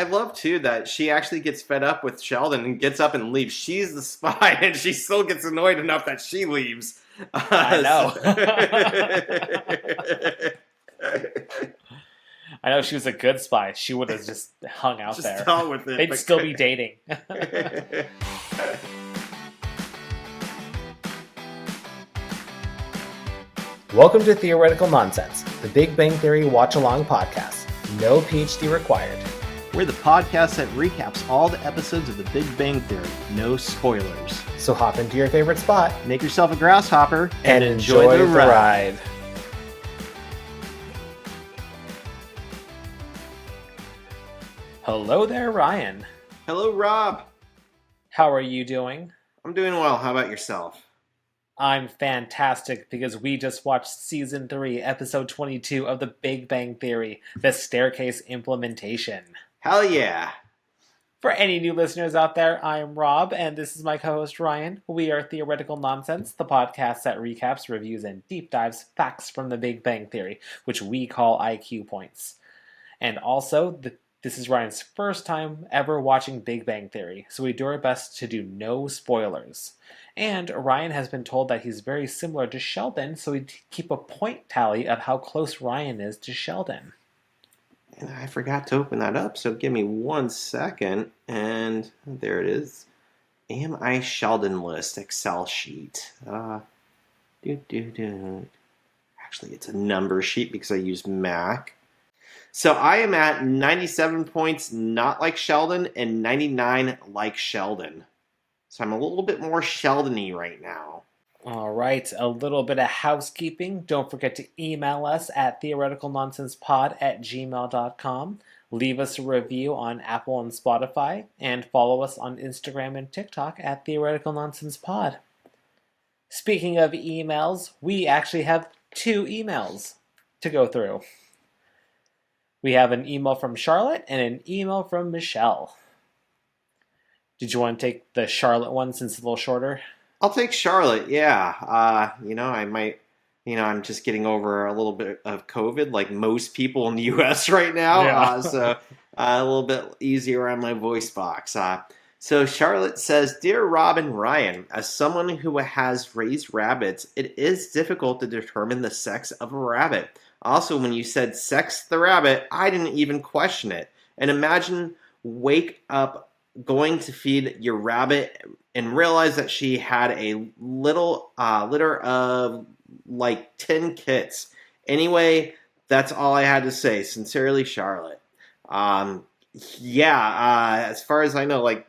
I love, too, that she actually gets fed up with Sheldon and gets up and leaves. She's the spy, and she still gets annoyed enough that she leaves. I know. I know she was a good spy. She would have just hung out there. Dealt with it. They'd still be dating. Welcome to Theoretical Nonsense, the Big Bang Theory watch-along podcast. No PhD required. We're the podcast that recaps all the episodes of the Big Bang Theory. No spoilers. So hop into your favorite spot. Make yourself a grasshopper. And enjoy the ride. Hello there, Ryan. Hello, Rob. How are you doing? I'm doing well. How about yourself? I'm fantastic because we just watched Season 3, Episode 22 of The Big Bang Theory, The Staircase Implementation. Hell yeah. For any new listeners out there, I'm Rob, and this is my co-host Ryan. We are Theoretical Nonsense, the podcast that recaps, reviews, and deep dives facts from The Big Bang Theory, which we call IQ points. And also, this is Ryan's first time ever watching Big Bang Theory, so we do our best to do no spoilers. And Ryan has been told that he's very similar to Sheldon, so we keep a point tally of how close Ryan is to Sheldon. And I forgot to open that up, so give me 1 second, and there it is. Am I Sheldon list Excel sheet? Actually, it's a number sheet because I use Mach. So I am at 97 points, not like Sheldon, and 99 like Sheldon. So I'm a little bit more Sheldon-y right now. All right, a little bit of housekeeping. Don't forget to email us at theoreticalnonsensepod@gmail.com. Leave us a review on Apple and Spotify, and follow us on Instagram and TikTok at Theoretical Nonsense Pod. Speaking of emails, we actually have 2 emails to go through. We have an email from Charlotte and an email from Michelle. Did you want to take the Charlotte one since it's a little shorter? I'll take Charlotte, yeah. I might, I'm just getting over a little bit of COVID, like most people in the U.S. right now. Yeah. So a little bit easier on my voice box. So Charlotte says, Dear Rob and Ryan, as someone who has raised rabbits, it is difficult to determine the sex of a rabbit. Also, when you said sex the rabbit, I didn't even question it. And imagine wake up going to feed your rabbit and realize that she had a little litter of like 10 kits. Anyway, that's all I had to say. Sincerely, Charlotte. As far as I know, I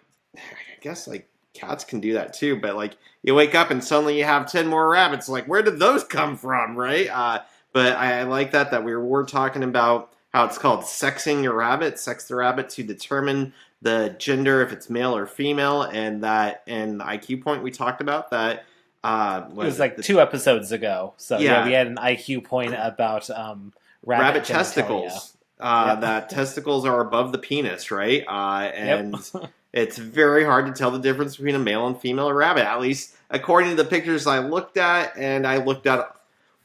guess cats can do that too, but you wake up and suddenly you have 10 more rabbits. Where did those come from, right? But I like that we're talking about how it's called sexing your rabbit, sex the rabbit to determine the gender, if it's male or female, and that in the IQ point we talked about that. It was 2 episodes ago. So yeah, we had an IQ point about rabbit testicles. That testicles are above the penis, right? And it's very hard to tell the difference between a male and female rabbit, at least according to the pictures I looked at, and I looked at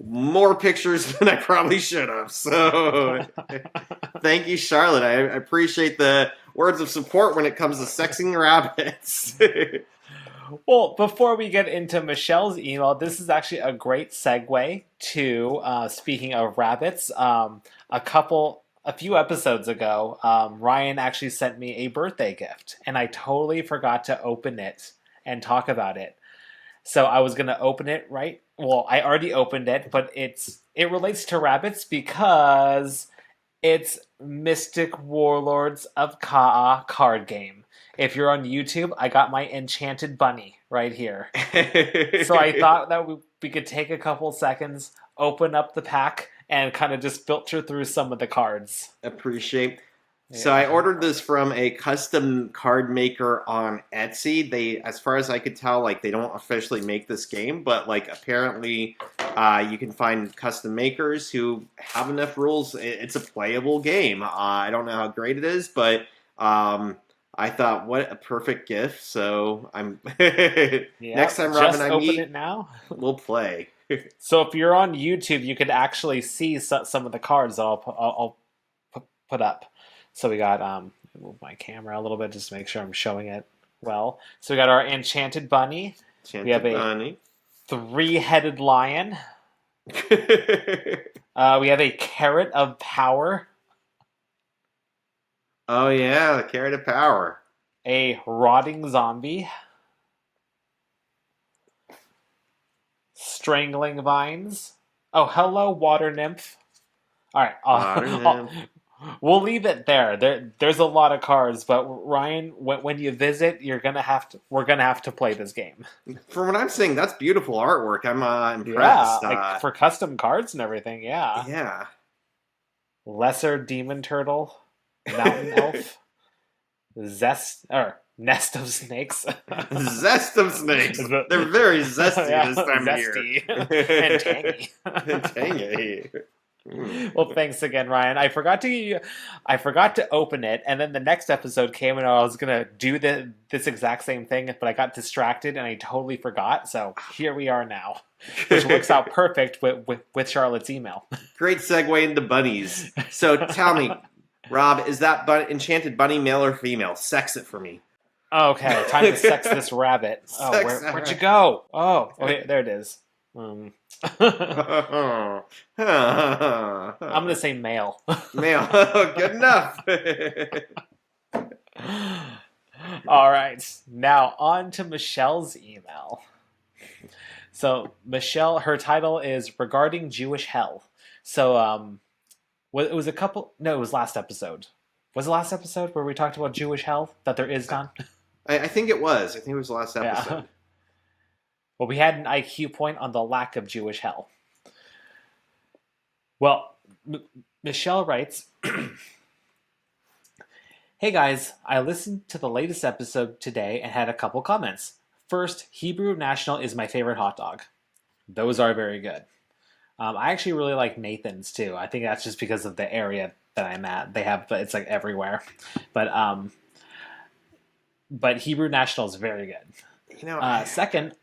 more pictures than I probably should have. So thank you, Charlotte. I appreciate the words of support when it comes to sexing rabbits. Well, before we get into Michelle's email, this is actually a great segue to, speaking of rabbits, a few episodes ago, Ryan actually sent me a birthday gift, and I totally forgot to open it and talk about it. So I was going to open it, right? Well, I already opened it, but it relates to rabbits because it's Mystic Warlords of Ka'a card game. If you're on YouTube, I got my enchanted bunny right here. So I thought that we could take a couple seconds, open up the pack, and kind of just filter through some of the cards. Appreciate. Yeah. So I ordered this from a custom card maker on Etsy. They, as far as I could tell, they don't officially make this game, but apparently you can find custom makers who have enough rules. It's a playable game. I don't know how great it is, but I thought, what a perfect gift. So I'm next time Rob and I meet, it now. We'll play. So if you're on YouTube, you could actually see some of the cards that I'll put up. So we got Move my camera a little bit just to make sure I'm showing it well. So we got our enchanted bunny. We have Enchanted a bunny. three-headed lion. We have a carrot of power. Oh yeah, the carrot of power. A rotting zombie. Strangling vines. Oh, hello, water nymph. All right, Water nymph. we'll leave it there. There's a lot of cards, but Ryan, when you visit, we're gonna have to play this game. From what I'm saying, that's beautiful artwork. I'm Yeah, impressed. like for custom cards and everything. Yeah, Yeah. lesser demon turtle, mountain elf, nest of snakes. Zest of snakes. They're very zesty Yeah, this time zesty of year. and tangy. And tangy. Well, thanks again, Ryan. I forgot to open it, and then the next episode came, and I was gonna do this exact same thing, but I got distracted and I totally forgot. So here we are now, which works out perfect with Charlotte's email. Great segue into bunnies. So tell me, Rob, is that enchanted bunny male or female? Sex it for me. Okay, time to sex this rabbit. Oh, where'd you go? Oh, okay, there it is. I'm gonna say male. Male. Good enough. All right, now on to Michelle's email. So Michelle, her title is regarding Jewish hell. So it was it was last episode. Was it last episode where we talked about Jewish hell that there is none? I think it was. I think it was the last episode. Yeah. Well, we had an IQ point on the lack of Jewish hell. Well, Michelle writes, hey guys, I listened to the latest episode today and had a couple comments. First, Hebrew National is my favorite hot dog. Those are very good. I actually really like Nathan's too. I think that's just because of the area that I'm at. It's like everywhere. But Hebrew National is very good. Second,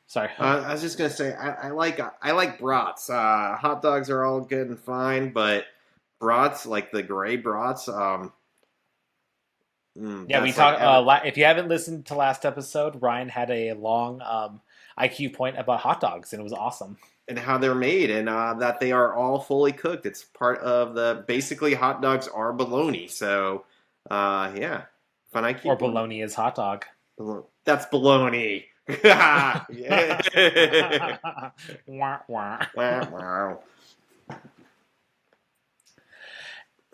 sorry. I was just gonna say I like brats. Hot dogs are all good and fine, but brats, like the gray brats, yeah, we talked. If you haven't listened to last episode, Ryan had a long IQ point about hot dogs, and it was awesome. And how they're made, and that they are all fully cooked. It's part of basically hot dogs are bologna. So, yeah, fun IQ. Or bologna is hot dog. That's bologna. Yeah. Wah, wah. Wow.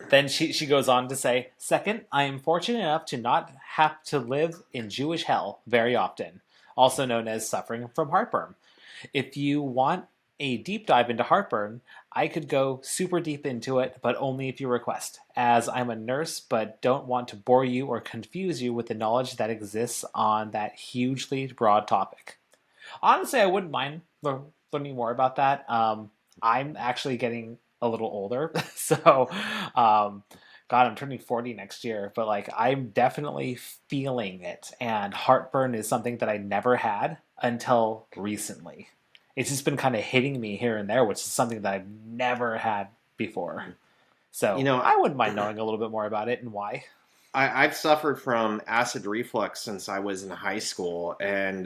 Then she goes on to say, second, I am fortunate enough to not have to live in Jewish hell very often, also known as suffering from heartburn. If you want a deep dive into heartburn, I could go super deep into it, but only if you request, as I'm a nurse but don't want to bore you or confuse you with the knowledge that exists on that hugely broad topic. Honestly, I wouldn't mind learning more about that. I'm actually getting a little older, so God, I'm turning 40 next year, but like I'm definitely feeling it, and heartburn is something that I never had until recently. It's just been kind of hitting me here and there, which is something that I've never had before. So, I wouldn't mind knowing a little bit more about it and why. I've suffered from acid reflux since I was in high school, and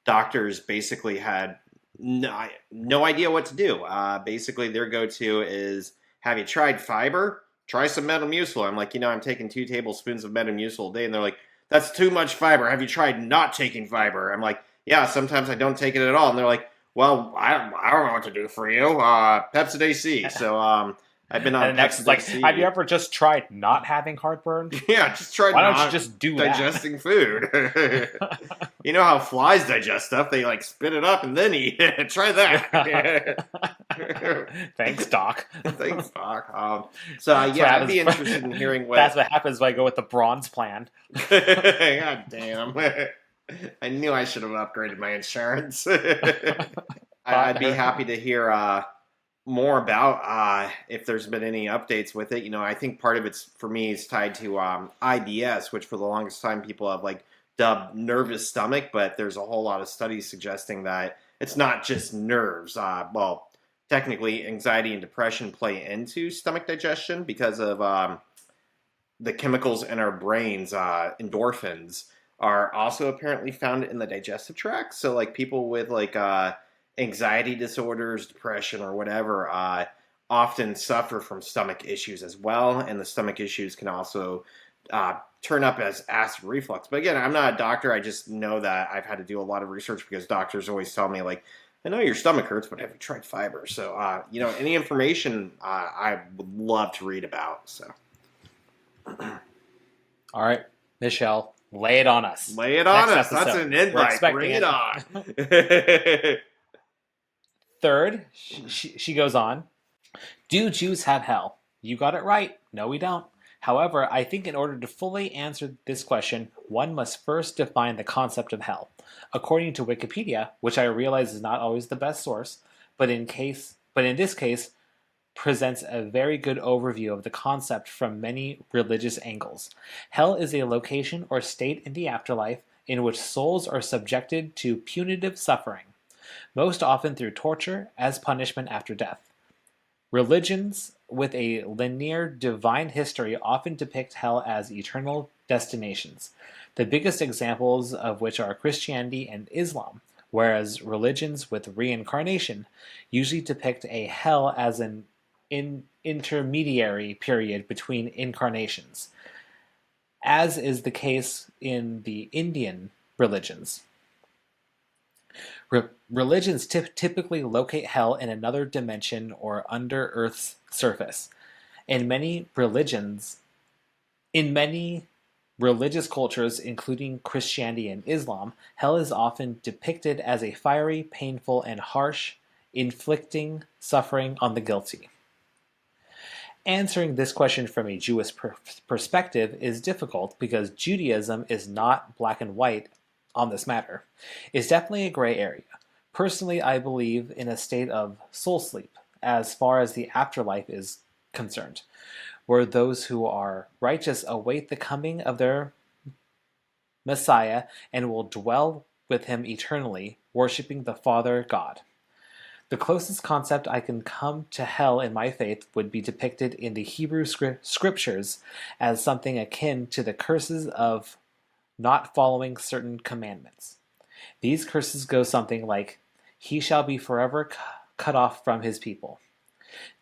doctors basically had no idea what to do. Basically, their go-to is, have you tried fiber? Try some Metamucil. I'm like, I'm taking 2 tablespoons of Metamucil a day, and they're like, that's too much fiber. Have you tried not taking fiber? I'm like, yeah, sometimes I don't take it at all. And they're like, well, I don't know what to do for you. Pepsid-AC. So I've been on Pepsid-AC. Like, have you ever just tried not having heartburn? Yeah, just try Why don't you just do digesting food? You know how flies digest stuff? They like spit it up and then eat it. Try that. Thanks, Doc. Thanks, Doc. I'd be interested in hearing what... That's what happens when I go with the bronze plan. God damn. I knew I should have upgraded my insurance. I'd be happy to hear more about if there's been any updates with it. I think part of it's, for me, is tied to IBS, which for the longest time people have like dubbed nervous stomach, but there's a whole lot of studies suggesting that it's not just nerves. Well, technically, anxiety and depression play into stomach digestion because of the chemicals in our brains, endorphins, are also apparently found in the digestive tract. So like people with like anxiety disorders, depression, or whatever, often suffer from stomach issues as well, and the stomach issues can also turn up as acid reflux. But again, I'm not a doctor. I just know that I've had to do a lot of research because doctors always tell me like, I know your stomach hurts, but have you tried fiber? So, any information I would love to read about. So, All right, Michelle, lay it on us. lay it on Next us. That's episode. an We're invite. expecting Bring it on. it. Third, she goes on. Do Jews have hell? You got it right. No, we don't. However, I think in order to fully answer this question, one must first define the concept of hell. According to Wikipedia, which I realize is not always the best source, but in this case, presents a very good overview of the concept from many religious angles. Hell is a location or state in the afterlife in which souls are subjected to punitive suffering, most often through torture as punishment after death. Religions with a linear divine history often depict hell as eternal destinations, the biggest examples of which are Christianity and Islam, whereas religions with reincarnation usually depict a hell as an intermediary period between incarnations, as is the case in the Indian religions. Religions typically locate hell in another dimension or under Earth's surface. In many religious cultures, including Christianity and Islam, hell is often depicted as a fiery, painful, and harsh, inflicting suffering on the guilty. Answering this question from a Jewish perspective is difficult because Judaism is not black and white on this matter. It's definitely a gray area. Personally, I believe in a state of soul sleep as far as the afterlife is concerned, where those who are righteous await the coming of their Messiah and will dwell with him eternally, worshiping the Father God. The closest concept I can come to hell in my faith would be depicted in the Hebrew scriptures as something akin to the curses of not following certain commandments. These curses go something like, "He shall be forever cut off from his people."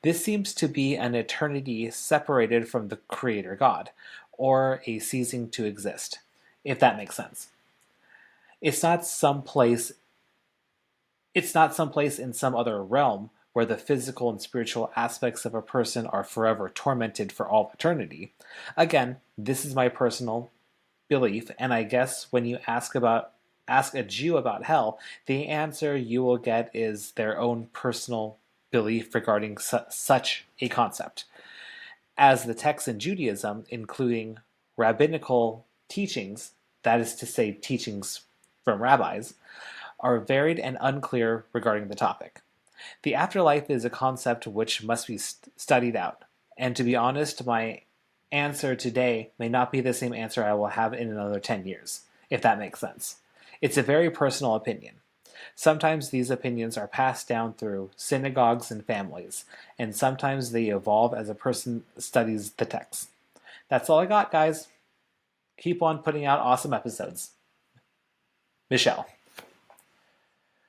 This seems to be an eternity separated from the Creator God, or a ceasing to exist, if that makes sense. It's not someplace in some other realm where the physical and spiritual aspects of a person are forever tormented for all eternity. Again, this is my personal belief, and I guess when you ask a Jew about hell, the answer you will get is their own personal belief regarding such a concept. As the texts in Judaism, including rabbinical teachings, that is to say, teachings from rabbis, are varied and unclear regarding the topic. The afterlife is a concept which must be studied out, and to be honest, my answer today may not be the same answer I will have in another 10 years, if that makes sense. It's a very personal opinion. Sometimes these opinions are passed down through synagogues and families, and sometimes they evolve as a person studies the text. That's all I got, guys. Keep on putting out awesome episodes. Michelle.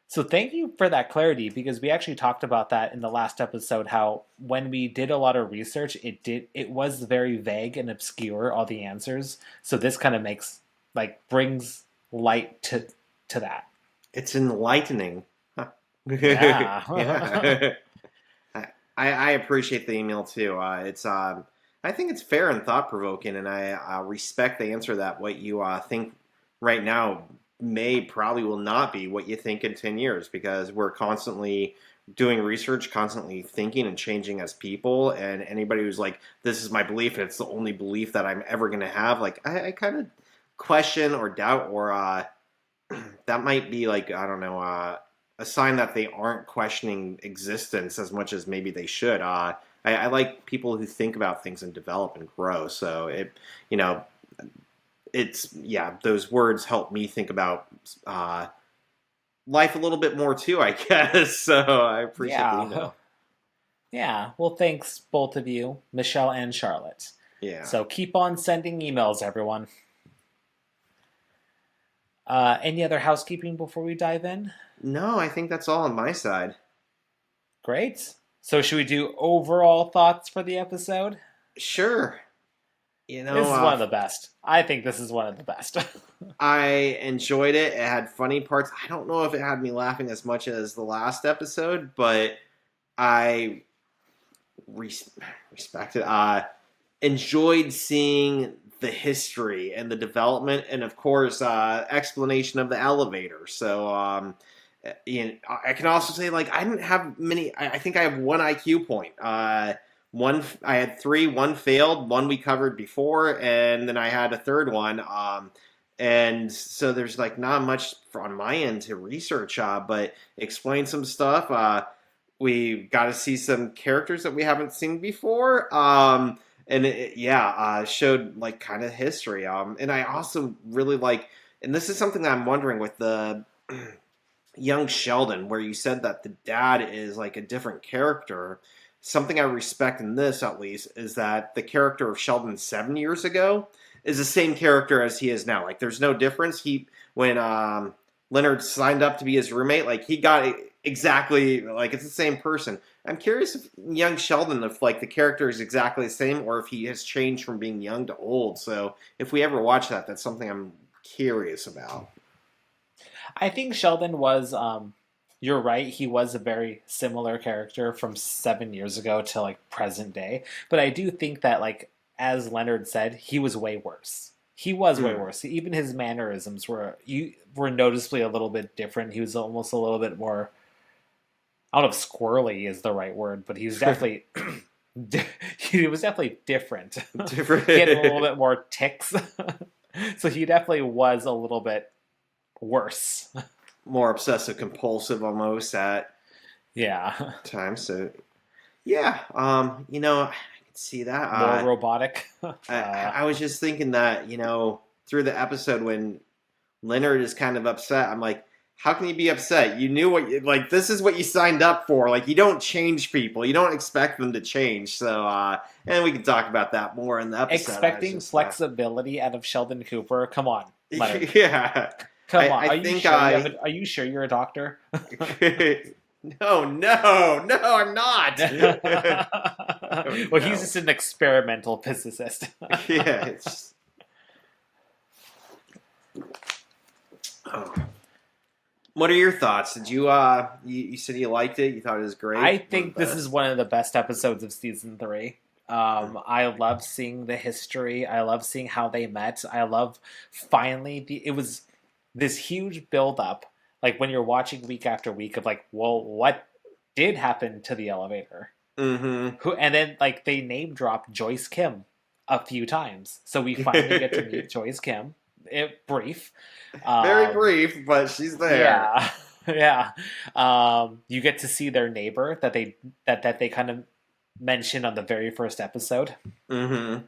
So thank you for that clarity, because we actually talked about that in the last episode, how when we did a lot of research, it was very vague and obscure, all the answers. So this kind of brings light to that. It's enlightening. Huh. Yeah. Yeah. I appreciate the email too. I think it's fair and thought provoking, and I respect the answer that what you think right now probably will not be what you think in 10 years, because we're constantly doing research, constantly thinking and changing as people. And anybody who's like, this is my belief and it's the only belief that I'm ever going to have, like, I kind of question or doubt, or that might be like, I don't know, a sign that they aren't questioning existence as much as maybe they should. I like people who think about things and develop and grow. So those words help me think about life a little bit more too, I guess. So I appreciate the email. Yeah. Well, thanks both of you, Michelle and Charlotte. Yeah. So keep on sending emails, everyone. Any other housekeeping before we dive in? No, I think that's all on my side. Great. So should we do overall thoughts for the episode? Sure. This is one of the best. I think this is one of the best. I enjoyed it. It had funny parts. I don't know if it had me laughing as much as the last episode, but I respected. Enjoyed seeing the history and the development, and of course, explanation of the elevator. So, I can also say like I didn't have many. I think I have one IQ point. One I had three. One failed. One we covered before, and then I had a third one. And so there's like not much on my end to research, but explain some stuff. We got to see some characters that we haven't seen before. And showed like kind of history. And I also really like, and this is something that I'm wondering with the young Sheldon, where you said that the dad is like a different character. Something I respect in this, at least, is that the character of Sheldon 7 years ago is the same character as he is now. Like, there's no difference. When Leonard signed up to be his roommate, like he got exactly like it's the same person. I'm curious if young Sheldon, if like the character is exactly the same, or if he has changed from being young to old. So if we ever watch that, that's something I'm curious about. I think Sheldon was. You're right. He was a very similar character from 7 years ago to like present day. But I do think that like as Leonard said, he was way worse. He was way worse. Even his mannerisms were noticeably a little bit different. He was almost a little bit more. I don't know if squirrely is the right word, but he was definitely he was definitely different. Different. He had a little bit more tics, so he definitely was a little bit worse. More obsessive compulsive almost at times. So yeah, I can see that. More robotic. I was just thinking that through the episode when Leonard is kind of upset, I'm like, how can you be upset? You knew like this is what you signed up for. Like you don't change people. You don't expect them to change. So and we can talk about that more in the episode. Expecting flexibility out of Sheldon Cooper. Come on, Leonard. Yeah. Come on. Are you sure you're a doctor? No, I'm not. Well, he's just an experimental physicist. Yeah. What are your thoughts? Did you you said you liked it? You thought it was great? I think this is one of the best episodes of season 3. I love seeing the history. I love seeing how they met. I love finally it was this huge build up, like when you're watching week after week of like, well, what did happen to the elevator? Mm-hmm. And then like they name drop Joyce Kim a few times, so we finally get to meet Joyce Kim. Brief, very brief, but she's there. Yeah. You get to see their neighbor that they kind of mentioned on the very first episode. Mm-hmm.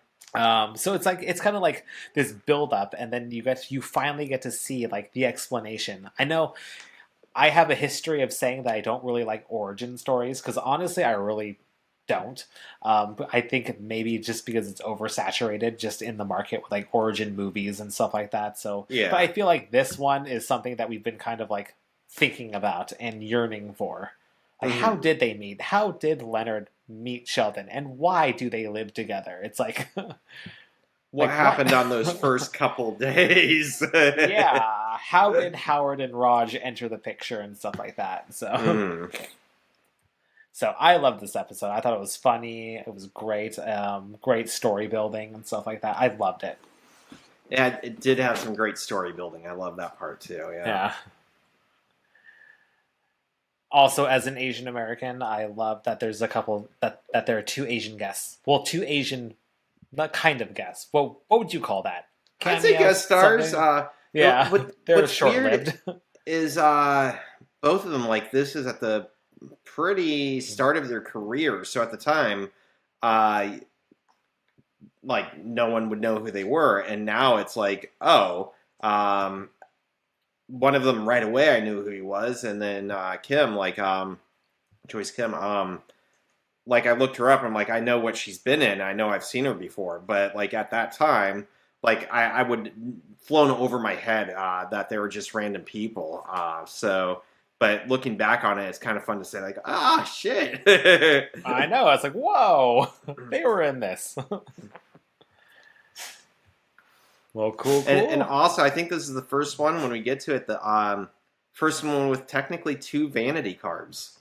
So it's kind of like this build up, and then you finally get to see like the explanation. I know I have a history of saying that I don't really like origin stories because honestly, I really don't. But I think maybe just because it's oversaturated just in the market with like origin movies and stuff like that. So yeah, but I feel like this one is something that we've been kind of like thinking about and yearning for. Like, how did they meet? How did Leonard meet Sheldon? And why do they live together? It's like... what happened on those first couple days? Yeah. How did Howard and Raj enter the picture and stuff like that? So... So I loved this episode. I thought it was funny. It was great. Great story building and stuff like that. I loved it. Yeah, it did have some great story building. I love that part too. Yeah. Also, as an Asian American, I love that there's a couple that there are 2 Asian guests. Well, 2 Asian, not kind of guests. Well, what would you call that? I'd say guest stars. Yeah, they're short-lived. Is both of them like this is at the pretty start of their career, so at the time, like no one would know who they were, and now it's like, one of them right away I knew who he was, and then Kim, like Joyce Kim, like I looked her up. And I'm like, I know what she's been in. I know I've seen her before. But like at that time, like I would flown over my head that they were just random people. But looking back on it, it's kind of fun to say like, shit. I know. I was like, whoa, they were in this. Well, cool. And also, I think this is the first one when we get to it. The first one with technically 2 vanity cards.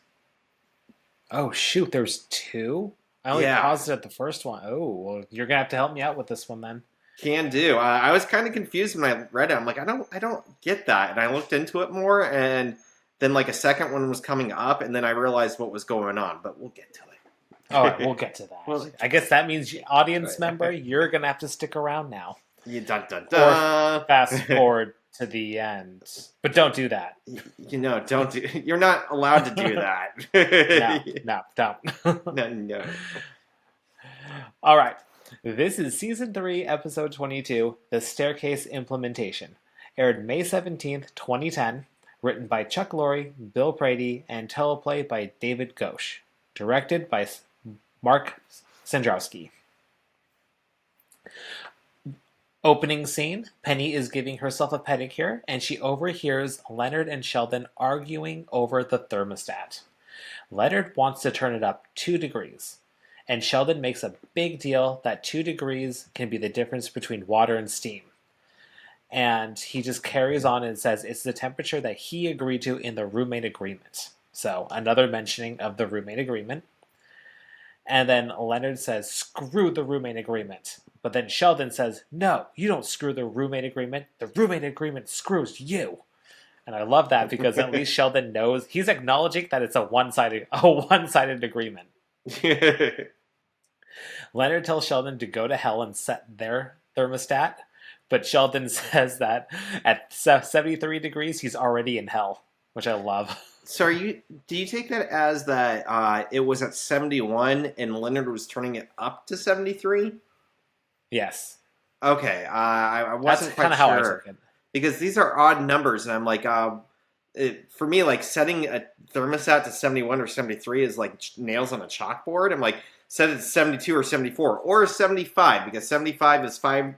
Oh shoot, there's 2. I only paused it at the first one. Oh, well, you're gonna have to help me out with this one then. Can do. I was kind of confused when I read it. I'm like, I don't get that. And I looked into it more, and then like a second one was coming up, and then I realized what was going on. But we'll get to it. All right, we'll get to that. Well, I guess that means, audience member, you're gonna have to stick around now. Dun, dun, dun. Or fast forward to the end, but don't do that. Don't do. You're not allowed to do that. No, don't. No. All right. This is Season 3, Episode 22, The Staircase Implementation. Aired May 17th, 2010. Written by Chuck Lorre, Bill Prady, and teleplay by David Ghosh. Directed by Mark Sandrowski. Opening scene, Penny is giving herself a pedicure, and she overhears Leonard and Sheldon arguing over the thermostat. Leonard wants to turn it up 2 degrees. And Sheldon makes a big deal that 2 degrees can be the difference between water and steam. And he just carries on and says it's the temperature that he agreed to in the roommate agreement. So another mentioning of the roommate agreement. And then Leonard says, screw the roommate agreement. But then Sheldon says, no, you don't screw the roommate agreement. The roommate agreement screws you. And I love that because at least Sheldon knows he's acknowledging that it's a one-sided agreement. Leonard tells Sheldon to go to hell and set their thermostat, but Sheldon says that at 73 degrees, he's already in hell, which I love. So do you take that as that it was at 71 and Leonard was turning it up to 73? Yes. Okay, I wasn't quite sure. How I took it. Because these are odd numbers, and I'm like, for me, like setting a thermostat to 71 or 73 is like nails on a chalkboard. I'm like, set it to 72 or 74 or 75 because 75 is 5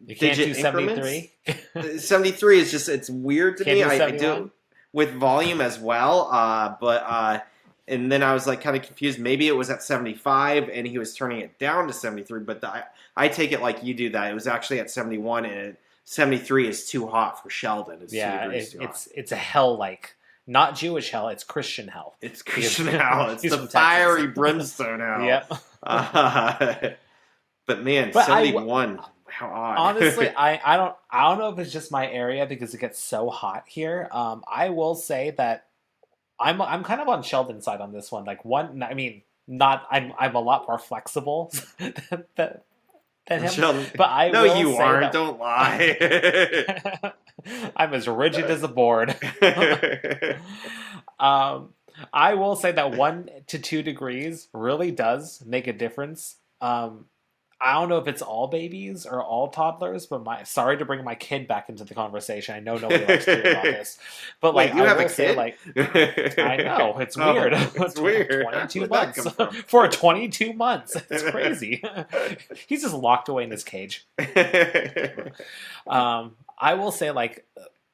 you can't digit do increments. 73 is just, it's weird to me. I do it with volume as well, and then I was like kind of confused. Maybe it was at 75 and he was turning it down to 73, but I take it like you do that. It was actually at 71 and 73 is too hot for Sheldon. It's a hell like. Not Jewish hell, it's Christian hell. It's Christian hell. It's the fiery brimstone hell. Yep. But man, 71. How odd. Honestly, I don't know if it's just my area because it gets so hot here. I will say that I'm kind of on Sheldon's side on this one. Like I'm a lot more flexible than him. Sheldon, but you aren't. Don't lie. I'm as rigid as a board. I will say that 1 to 2 degrees really does make a difference. I don't know if it's all babies or all toddlers, but sorry to bring my kid back into the conversation. I know nobody likes to hear about this, but like, you have a kid? I know it's weird. It's weird. 22 months for 22 months. It's crazy. He's just locked away in his cage. I will say, like,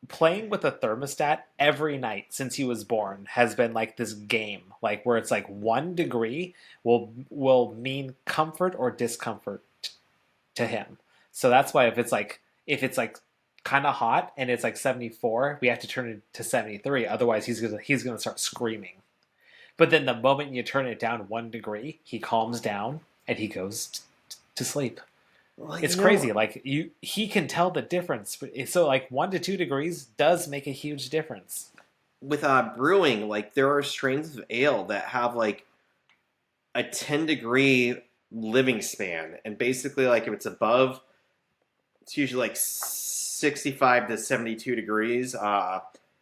playing with a thermostat every night since he was born has been like this game, like where it's like 1 degree will mean comfort or discomfort to him. So that's why if it's like kind of hot and it's like 74, we have to turn it to 73. Otherwise, he's gonna start screaming. But then the moment you turn it down 1 degree, he calms down and he goes to sleep. Well, it's crazy. Like he can tell the difference. So like 1 to 2 degrees does make a huge difference. With brewing, like there are strains of ale that have like a 10-degree living span, and basically like if it's above, it's usually like 65 to 72 degrees.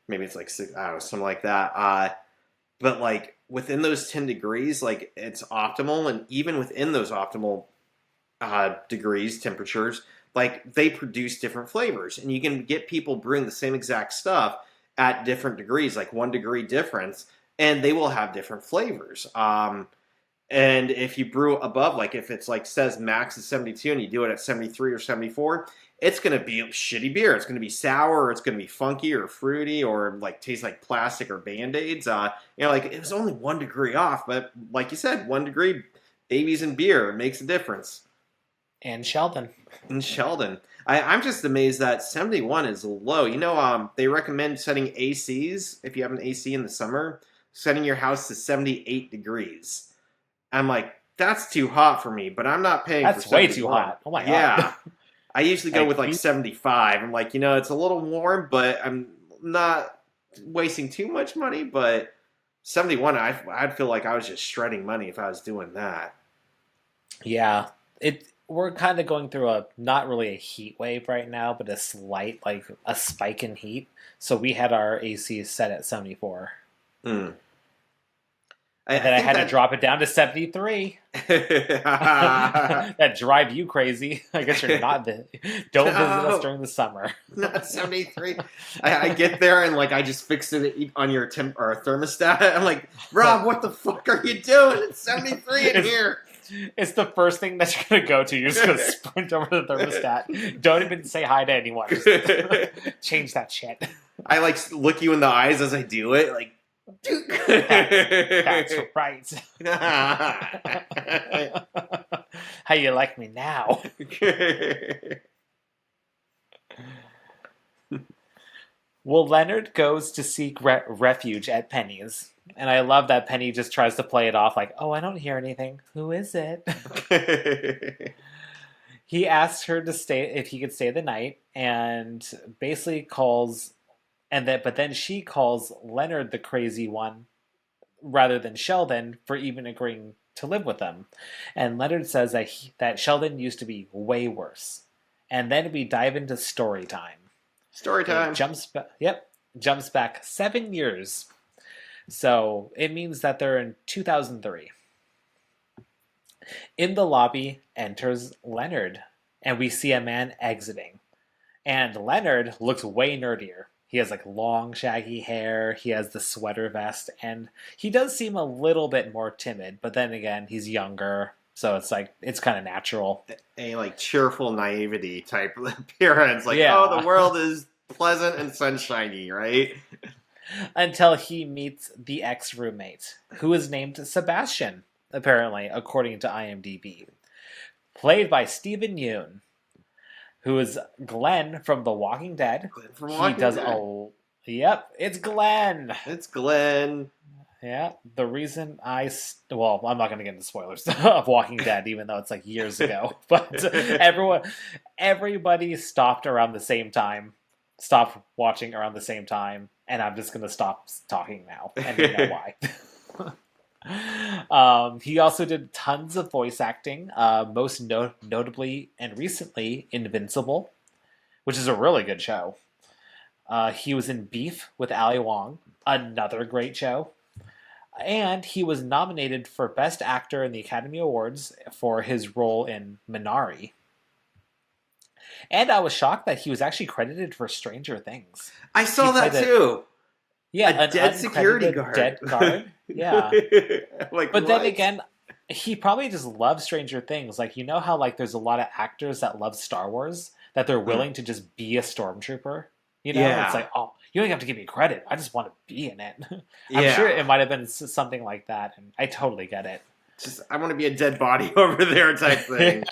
Maybe it's like I don't know, something like that. But like within those 10 degrees, like it's optimal, and even within those optimal degrees, temperatures, like they produce different flavors, and you can get people brewing the same exact stuff at different degrees, like 1 degree difference, and they will have different flavors. And if you brew above, like if it's like says max is 72 and you do it at 73 or 74, it's going to be shitty beer. It's going to be sour, or it's going to be funky or fruity, or like taste like plastic or Band-Aids. Like it was only 1 degree off, but like you said, 1 degree, babies and beer makes a difference. And Sheldon. I'm just amazed that 71 is low. They recommend setting ACs, if you have an AC in the summer, setting your house to 78 degrees. I'm like, that's too hot for me, but I'm not paying That's for 71. way too hot. Oh my God. Yeah. I usually go with like 75. I'm like, it's a little warm, but I'm not wasting too much money. But 71, I'd feel like I was just shredding money if I was doing that. Yeah. We're kind of going through not really a heat wave right now, but a slight, like a spike in heat. So we had our AC set at 74. Mm. And then I had to drop it down to 73. That drive you crazy. I guess you're not. Don't visit us during the summer. Not 73. I get there and like I just fixed it on your temp or thermostat. I'm like, Rob, what the fuck are you doing? It's 73 in here. It's the first thing that you're gonna go to. You're just gonna sprint over to the thermostat. Don't even say hi to anyone. Just change that shit. I like look you in the eyes as I do it, like. That's right. How you like me now? Well, Leonard goes to seek refuge at Penny's. And I love that Penny just tries to play it off like, oh, I don't hear anything. Who is it? He asks her to stay, if he could stay the night, and basically calls... But then she calls Leonard the crazy one rather than Sheldon for even agreeing to live with them. And Leonard says that Sheldon used to be way worse. And then we dive into story time. Story time. Jumps back 7 years. So it means that they're in 2003. In the lobby enters Leonard, and we see a man exiting. And Leonard looks way nerdier. He has like long, shaggy hair. He has the sweater vest, and he does seem a little bit more timid. But then again, he's younger, so it's kind of natural. A like cheerful naivety type of appearance, like oh, the world is pleasant and sunshiny, right? Until he meets the ex-roommate, who is named Sebastian, apparently, according to IMDb, played by Stephen Yeun. Who is Glenn from The Walking Dead. Yep, it's Glenn. It's Glenn. Yeah, the reason I'm not going to get into spoilers of Walking Dead, even though it's like years ago. But everybody stopped around the same time, stopped watching around the same time, and I'm just going to stop talking now, and you know why. He also did tons of voice acting, most notably and recently Invincible, which is a really good show. He was in Beef with Ali Wong, another great show. And he was nominated for Best Actor in the Academy Awards for his role in Minari. And I was shocked that he was actually credited for Stranger Things. I saw that too. Yeah, a dead security guard. Dead guard. Yeah. But what? Then again, he probably just loves Stranger Things. Like, you know how like there's a lot of actors that love Star Wars that they're willing to just be a stormtrooper? You know, It's like, oh, you don't have to give me credit. I just want to be in it. I'm sure it might have been something like that, and I totally get it. Just, I want to be a dead body over there type thing.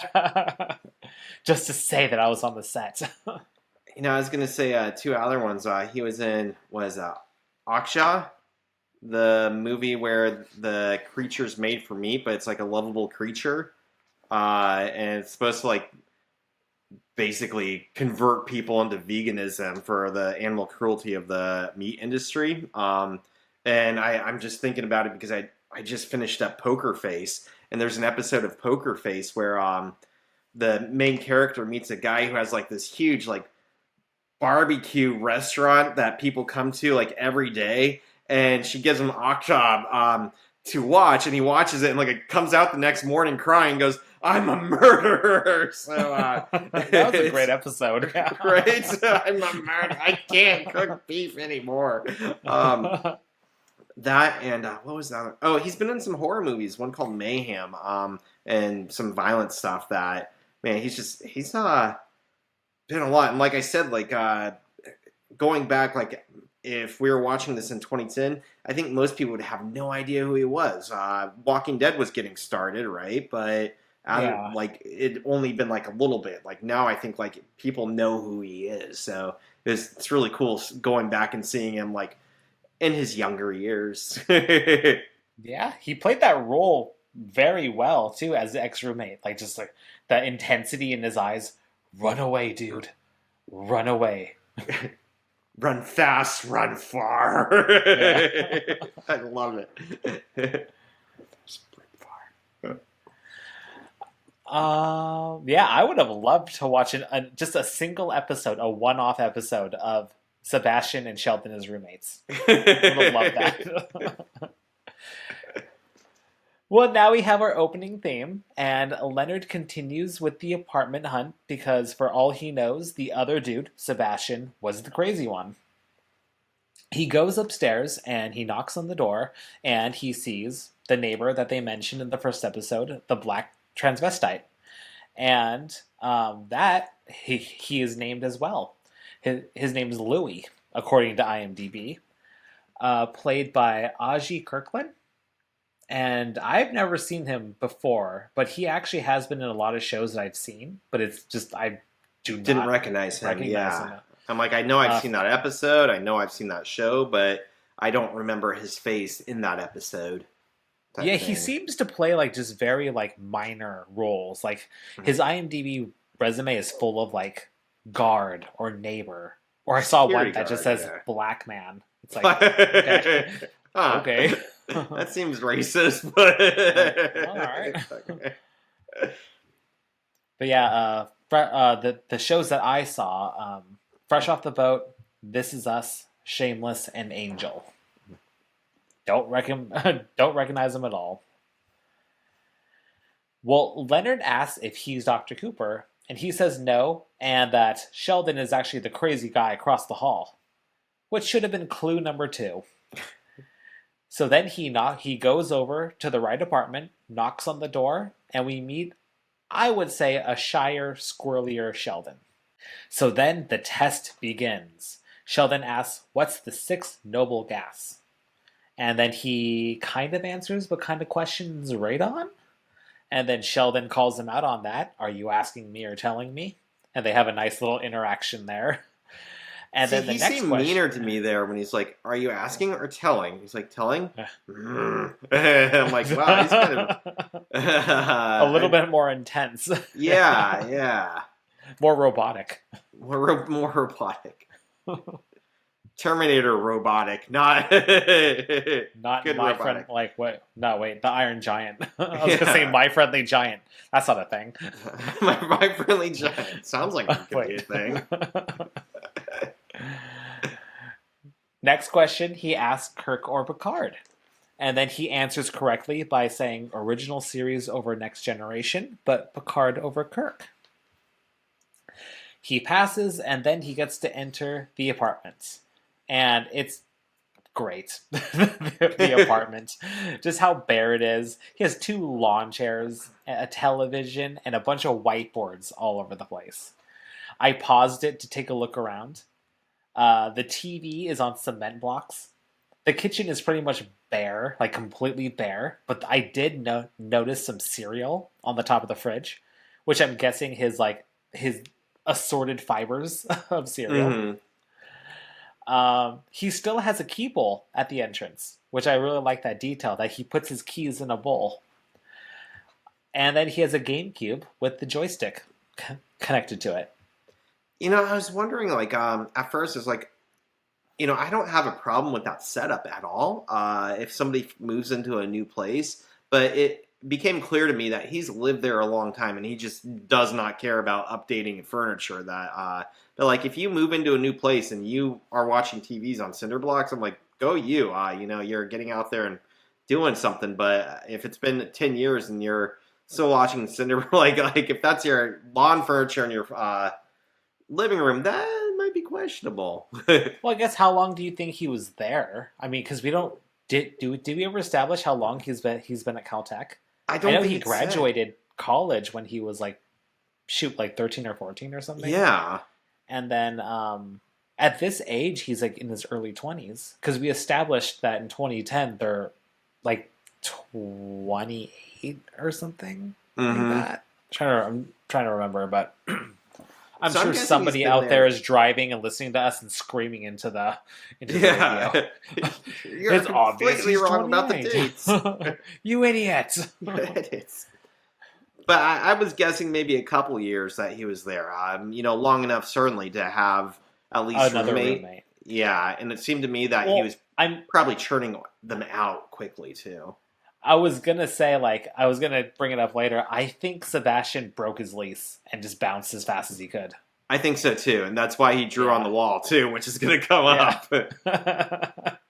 Just to say that I was on the set. I was going to say two other ones. He was in, Aksha, the movie where the creature's made for meat, but it's like a lovable creature. And it's supposed to like basically convert people into veganism for the animal cruelty of the meat industry. And I'm just thinking about it because I just finished up Poker Face, and there's an episode of Poker Face where the main character meets a guy who has like this huge like barbecue restaurant that people come to like every day, and she gives him Aksha to watch, and he watches it, and like it comes out the next morning crying, goes, "I'm a murderer." So that was a great episode. Right? I'm a murderer. I can't cook beef anymore. That and what was that? Oh, he's been in some horror movies. One called Mayhem, and some violent stuff. That man, he's been a lot. And like I said, like going back, like if we were watching this in 2010, I think most people would have no idea who he was. Walking Dead was getting started, right? But Yeah. like it only been like a little bit. Like now, I think like people know who he is. So it's really cool going back and seeing him like in his younger years. Yeah, he played that role very well too as the ex-roommate. Like just like that intensity in his eyes. Run away, dude. Run away. Run fast, run far. Yeah. I love it. Sprint far. Yeah, I would have loved to watch just a single episode, a one-off episode of Sebastian and Sheldon as roommates. Would have loved that. Well, now we have our opening theme, and Leonard continues with the apartment hunt because, for all he knows, the other dude, Sebastian, was the crazy one. He goes upstairs and he knocks on the door, and he sees the neighbor that they mentioned in the first episode, the black transvestite. And that he is named as well. His name is Louis, according to IMDb, played by Aji Kirkland. And I've never seen him before, but he actually has been in a lot of shows that I've seen. But it's just I do Didn't not recognize him. recognize Yeah. him. I'm like, I know I've Uh, seen that episode. I know I've seen that show, but I don't remember his face in that episode. Type yeah, he thing. seems to play like just very like minor roles. Like his IMDb resume is full of like guard or neighbor. Or I saw Security one that just guard, says yeah. black man. It's like okay, Huh. okay. That seems racist, but All right. okay. But yeah, the shows that I saw, Fresh Off the Boat, This Is Us, Shameless, and Angel. Don't recognize them at all. Well, Leonard asks if he's Dr. Cooper, and he says no, and that Sheldon is actually the crazy guy across the hall, which should have been clue number 2. So then he goes over to the right apartment, knocks on the door, and we meet, I would say, a shyer, squirrelier Sheldon. So then the test begins. Sheldon asks, "What's the sixth noble gas?" And then he kind of answers, but kind of questions radon. And then Sheldon calls him out on that. "Are you asking me or telling me?" And they have a nice little interaction there. And See, then the he next seemed question. meaner to me there when he's like, "Are you asking or telling?" He's like, "Telling." I'm like, wow, he's kind of A little bit more intense. yeah, yeah, More robotic. more robotic. Terminator robotic, not Not good my friend. robotic. Like what? No, wait. The Iron Giant. I was gonna say Yeah. My Friendly Giant. That's not a thing. my friendly giant sounds like it could be a Wait. thing. Next question. He asks Kirk or Picard, and then he answers correctly by saying original series over Next Generation, but Picard over Kirk. He passes, and then he gets to enter the apartment, and it's great. The apartment, just how bare it is. He has 2 lawn chairs, a television, and a bunch of whiteboards all over the place. I paused it to take a look around. The TV is on cement blocks. The kitchen is pretty much bare, like completely bare. But I did notice some cereal on the top of the fridge, which I'm guessing his assorted fibers of cereal. Mhm. He still has a key bowl at the entrance, which I really like that detail, that he puts his keys in a bowl. And then he has a GameCube with the joystick connected to it. You know, I was wondering, like, at first, it's like, you know, I don't have a problem with that setup at all. If somebody moves into a new place, but it became clear to me that he's lived there a long time and he just does not care about updating furniture. But like, if you move into a new place and you are watching TVs on cinder blocks, I'm like, go you. You know, you're getting out there and doing something. But if it's been 10 years and you're still watching cinder, like if that's your lawn furniture in your living room, that might be questionable. Well, I guess how long do you think he was there? I mean, because we don't Did we ever establish how long he's been at Caltech? I I don't know think he it said. graduated college when he was like, shoot, like 13 or 14 or something. Yeah. And then at this age, he's like in his early 20s. Because we established that in 2010, they're like 28 or something like Mm-hmm. that. I'm trying to remember, but I'm So I'm sure guessing he's somebody been out there there. is driving and listening to us and screaming into the radio. Yeah. You're It's obvious completely he's wrong about the 28. dates. You idiot. It is. But I was guessing maybe a couple years that he was there. Long enough certainly to have at least Another roommate. roommate. Yeah, and it seemed to me that he Well, was I'm probably churning them out quickly too. I was gonna say, like, I was gonna bring it up later. I think Sebastian broke his lease and just bounced as fast as he could. I think so too, and that's why he drew on Yeah. the wall too, which is going to come Yeah. up.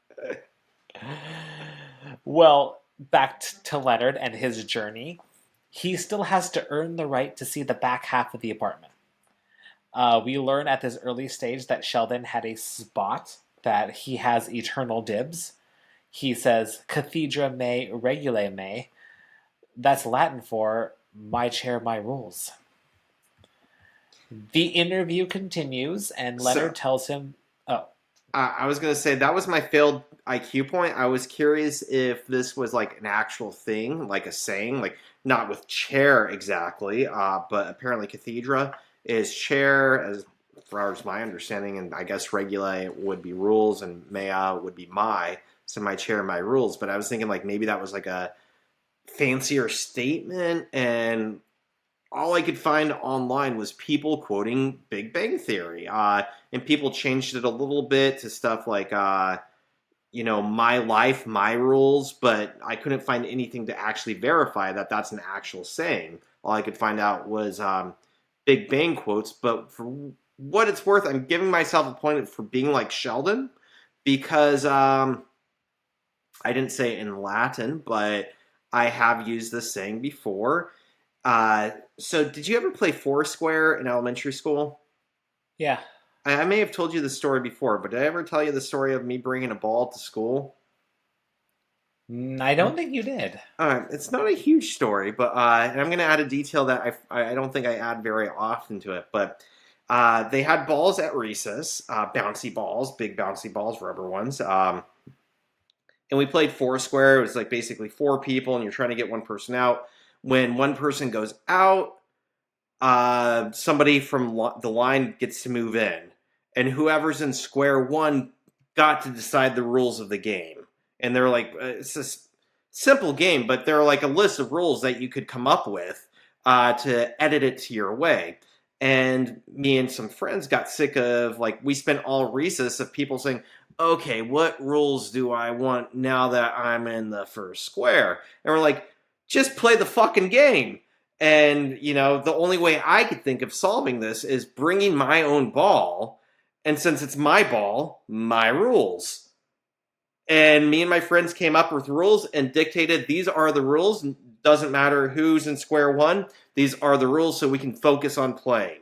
Well, back to Leonard and his journey. He still has to earn the right to see the back half of the apartment. We learn at this early stage that Sheldon had a spot that he has eternal dibs. He says, Cathedra me, regule me. That's Latin for my chair, my rules. The interview continues, and Leonard tells him, oh, I was going to say that was my failed IQ point. I was curious if this was like an actual thing, like a saying, like not with chair exactly, but apparently cathedra is chair, as far as my understanding, and I guess regula would be rules, and mea would be my. So my chair, my rules. But I was thinking like maybe that was like a fancier statement, and all I could find online was people quoting Big Bang Theory, and people changed it a little bit to stuff like, my life, my rules, but I couldn't find anything to actually verify that that's an actual saying. All I could find out was Big Bang quotes, but for what it's worth, I'm giving myself a point for being like Sheldon, because I didn't say it in Latin, but I have used this saying before. So did you ever play Foursquare in elementary school? yeah. I may have told you the story before, but did I ever tell you the story of me bringing a ball to school? I don't think you did. It's not a huge story, but and I'm going to add a detail that I don't think I add very often to it. But they had balls at recess, bouncy balls, big bouncy balls, rubber ones. And we played Foursquare. It was like basically four people, and you're trying to get one person out. When one person goes out, somebody from the line gets to move in. And whoever's in square one got to decide the rules of the game. And they're like, it's a simple game, but they're like a list of rules that you could come up with to edit it to your way. And me and some friends got sick of, like, we spent all recess of people saying, okay, what rules do I want now that I'm in the first square? And we're like, just play the fucking game. And, the only way I could think of solving this is bringing my own ball. And since it's my ball, my rules. And me and my friends came up with rules and dictated these are the rules. Doesn't matter who's in square one. These are the rules so we can focus on playing.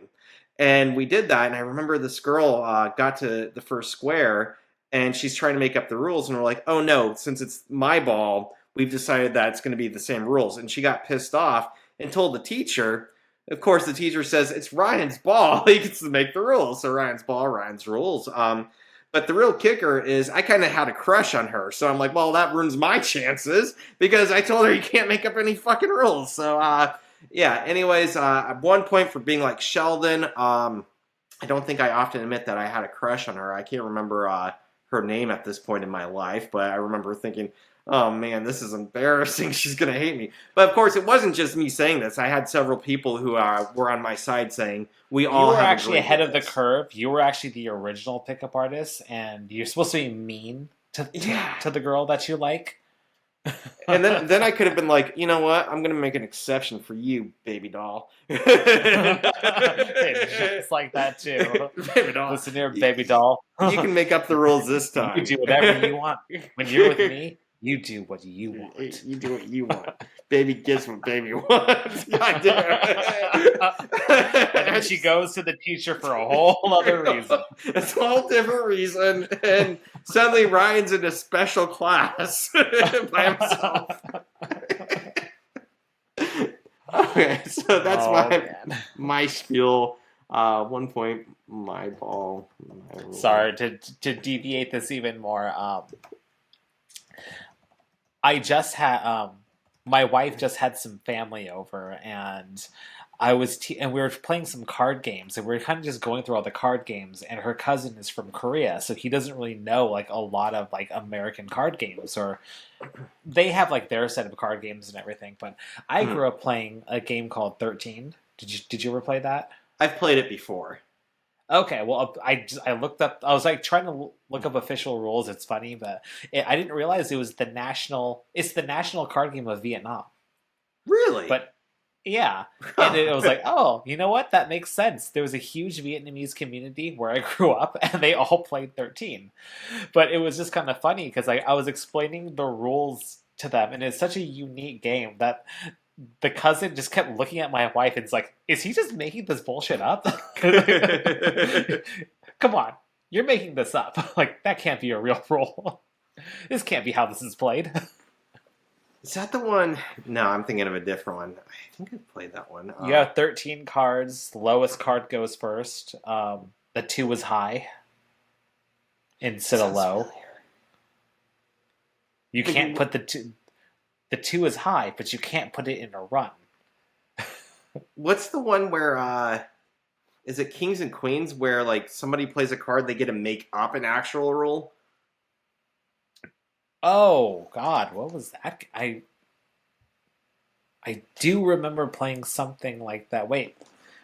And we did that. And I remember this girl got to the first square and she's trying to make up the rules. And we're like, oh no, since it's my ball, we've decided that it's going to be the same rules. And she got pissed off and told the teacher. Of course, the teacher says, it's Ryan's ball. He gets to make the rules. So Ryan's ball, Ryan's rules. But the real kicker is I kind of had a crush on her. So I'm like, well, that ruins my chances because I told her you can't make up any fucking rules. So, yeah. Anyways, 1 point for being like Sheldon. I don't think I often admit that I had a crush on her. I can't remember her name at this point in my life, but I remember thinking, oh man, this is embarrassing. She's going to hate me. But of course, it wasn't just me saying this. I had several people who were on my side saying, we all You were have actually agreed ahead with of the this. curve. You were actually the original pickup artist, and you're supposed to be mean to the girl that you like. And then I could have been like, you know what? I'm going to make an exception for you, baby doll. It's like that too. Baby doll. Listen here, baby doll. You can make up the rules this You time. can do whatever you want when you're with me. You do what you want. You do what you want. Baby gets what baby wants. God And then damn. she goes to the teacher for a whole other reason. It's a whole different reason. And suddenly Ryan's in a special class by himself. Okay, so that's my spiel. 1 point, my ball. Sorry to deviate this even more. I just had my wife just had some family over, and and we were playing some card games, and we were kind of just going through all the card games. And her cousin is from Korea, so he doesn't really know like a lot of like American card games, or they have like their set of card games and everything. But I grew up playing a game called 13. Did you ever play that? I've played it before. Okay, well, I looked up. I was like trying to look up official rules. It's funny, but I didn't realize it was the national. It's the national card game of Vietnam. Really? But yeah, and it was like, oh, you know what? That makes sense. There was a huge Vietnamese community where I grew up, and they all played 13. But it was just kind of funny because I was explaining the rules to them, and it's such a unique game that the cousin just kept looking at my wife and it's like, is he just making this bullshit up? Come on, you're making this up. Like, that can't be a real rule. This can't be how this is played. Is that the one? No, I'm thinking of a different one. I think I played that one. You have 13 cards. The lowest card goes first. The 2 is high instead of low. Familiar. You can't put the 2... The 2 is high, but you can't put it in a run. What's the one where, is it Kings and Queens, where, like, somebody plays a card, they get to make up an actual rule? Oh, God, what was that? I do remember playing something like that. Wait,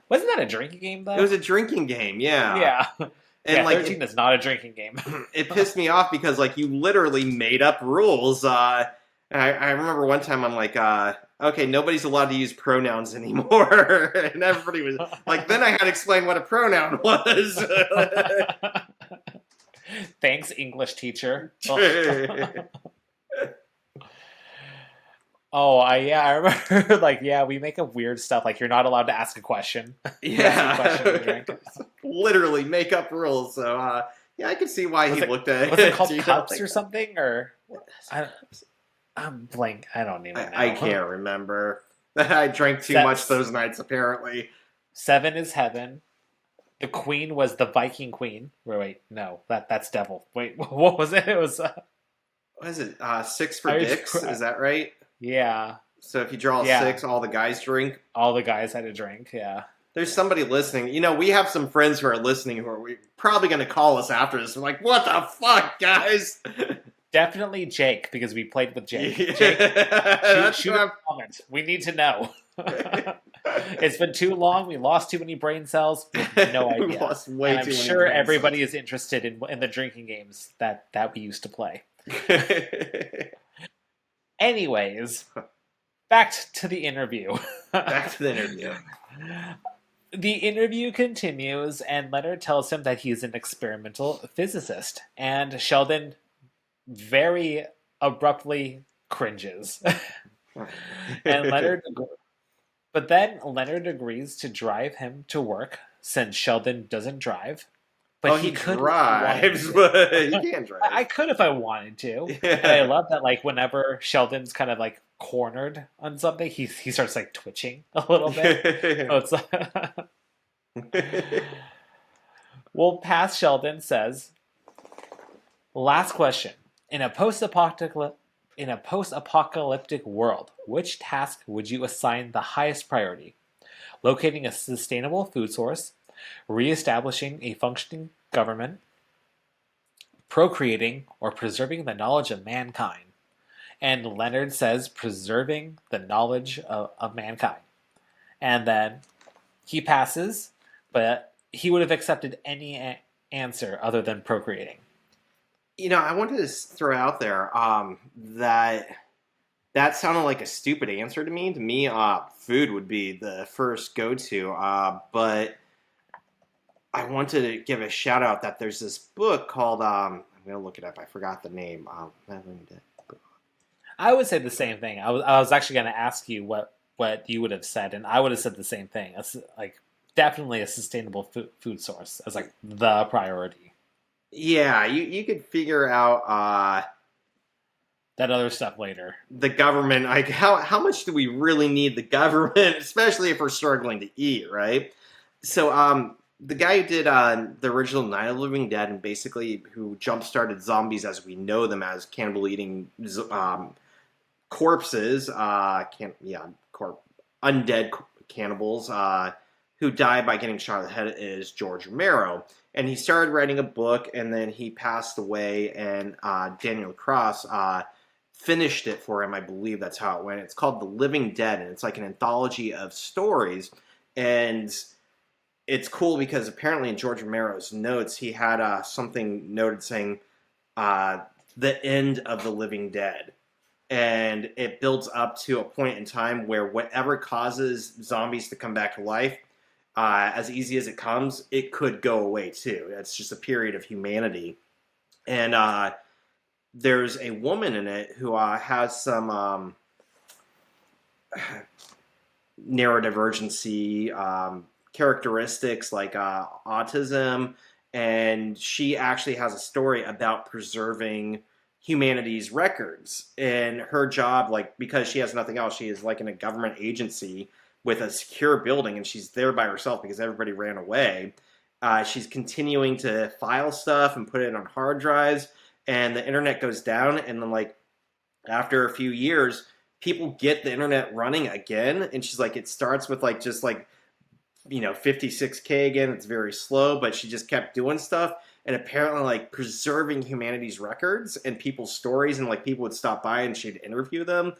wasn't that a drinking game, though? It was a drinking game, yeah. Yeah. And yeah, like, 13 is not a drinking game. It pissed me off because, like, you literally made up rules, I remember one time I'm like, okay, nobody's allowed to use pronouns anymore. And everybody was like, then I had to explain what a pronoun was. Thanks, English teacher. I remember, like, yeah, we make up weird stuff. Like, you're not allowed to ask a question. Yeah. Literally make up rules. So, yeah, I can see why he looked at it. Was it called cups or something? Or I'm blank. I don't even know. I can't remember. I drank too much those nights, apparently. 7 is heaven. The queen was the Viking queen. Wait, no, that's devil. Wait, what was it? It was. What is it? 6 for dicks? Is that right? Yeah. So if you draw a 6, all the guys drink? All the guys had to drink, yeah. There's somebody listening. You know, we have some friends who are listening who are probably going to call us after this. We're like, what the fuck, guys? Definitely Jake, because we played with Jake. Yeah. Jake, shoot a comment. We need to know. It's been too long. We lost too many brain cells. We have no idea. We lost way and too many I'm sure everybody cells. is interested in the drinking games that we used to play. Anyways, back to the interview. Back to the interview. The interview continues, and Leonard tells him that he's an experimental physicist, and Sheldon very abruptly cringes. But then Leonard agrees to drive him to work since Sheldon doesn't drive. But he could drives, but he can't drive. I could if I wanted to. Yeah. And I love that, like, whenever Sheldon's kind of like cornered on something, he starts like twitching a little bit. So it's well, past Sheldon says, last question. In a post-apocalyptic world, which task would you assign the highest priority? Locating a sustainable food source, reestablishing a functioning government, procreating, or preserving the knowledge of mankind? And Leonard says preserving the knowledge of mankind. And then he passes, but he would have accepted any answer other than procreating. You know, I wanted to throw out there that sounded like a stupid answer to me. To me, food would be the first go-to. But I wanted to give a shout out that there's this book called I'm going to look it up. I forgot the name. I would say the same thing. I was actually going to ask you what you would have said, and I would have said the same thing. Like definitely a sustainable food source as like the priority. Yeah, you could figure out That other stuff later. the government. Like how much do we really need the government, especially if we're struggling to eat, right? So the guy who did the original Night of the Living Dead and basically who jump started zombies as we know them as cannibal eating corpses, undead cannibals who died by getting shot in the head is George Romero. And he started writing a book, and then he passed away, and Daniel Cross finished it for him. I believe that's how it went. It's called The Living Dead, and it's like an anthology of stories. And it's cool because apparently in George Romero's notes, he had something noted saying the end of the Living Dead. And it builds up to a point in time where whatever causes zombies to come back to life, as easy as it comes, it could go away too. It's just a period of humanity. And there's a woman in it who has some neurodivergency characteristics like autism, and she actually has a story about preserving humanity's records. And her job, like, because she has nothing else, she is like in a government agency with a secure building, and she's there by herself because everybody ran away. She's continuing to file stuff and put it on hard drives, and the internet goes down, and then like after a few years people get the internet running again, and she's like, it starts with like just like 56K again. It's very slow, but she just kept doing stuff, and apparently like preserving humanity's records and people's stories, and like people would stop by and she'd interview them,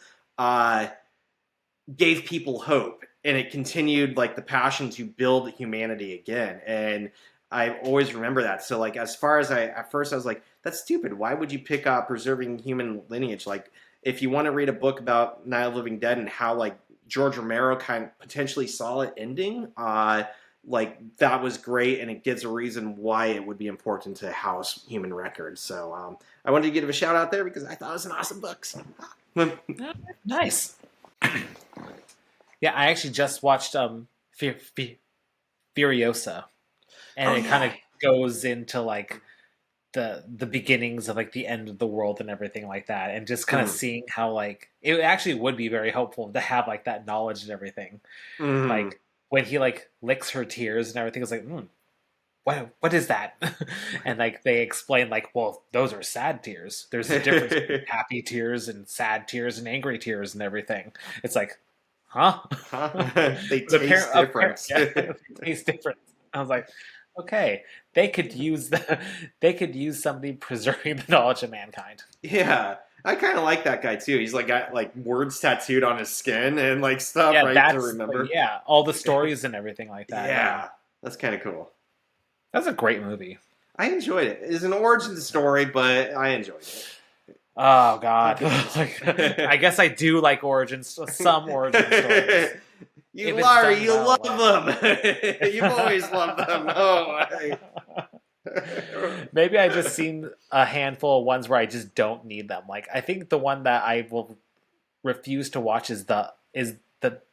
gave people hope, and it continued like the passion to build humanity again. And I always remember that. So like as far as at first I was like, that's stupid. Why would you pick up preserving human lineage? Like if you want to read a book about Night of the Living Dead and how like George Romero kind of potentially saw it ending, like that was great, and it gives a reason why it would be important to house human records. So I wanted to give a shout out there because I thought it was an awesome book. So. Nice. Yeah, I actually just watched Furiosa, and it kind of goes into like the beginnings of like the end of the world and everything like that, and just kind of seeing how like it actually would be very helpful to have like that knowledge and everything. Like when he like licks her tears and everything, it's like, what is that? And like they explain like, well, those are sad tears. There's a difference between happy tears and sad tears and angry tears and everything. It's like, huh? They taste different. They taste different. I was like, okay, they could use somebody preserving the knowledge of mankind. Yeah, I kind of like that guy too. He's like got like words tattooed on his skin and like stuff, Yeah, right, to remember. Like, yeah, all the stories and everything like that. Yeah, that's kind of cool. That's a great movie. I enjoyed it. It's an origin story, but I enjoyed it. Oh God! Like, I guess I do like some origin stories. You liar! You love them. You've always loved them. Oh. Maybe I just seen a handful of ones where I just don't need them. Like I think the one that I will refuse to watch is the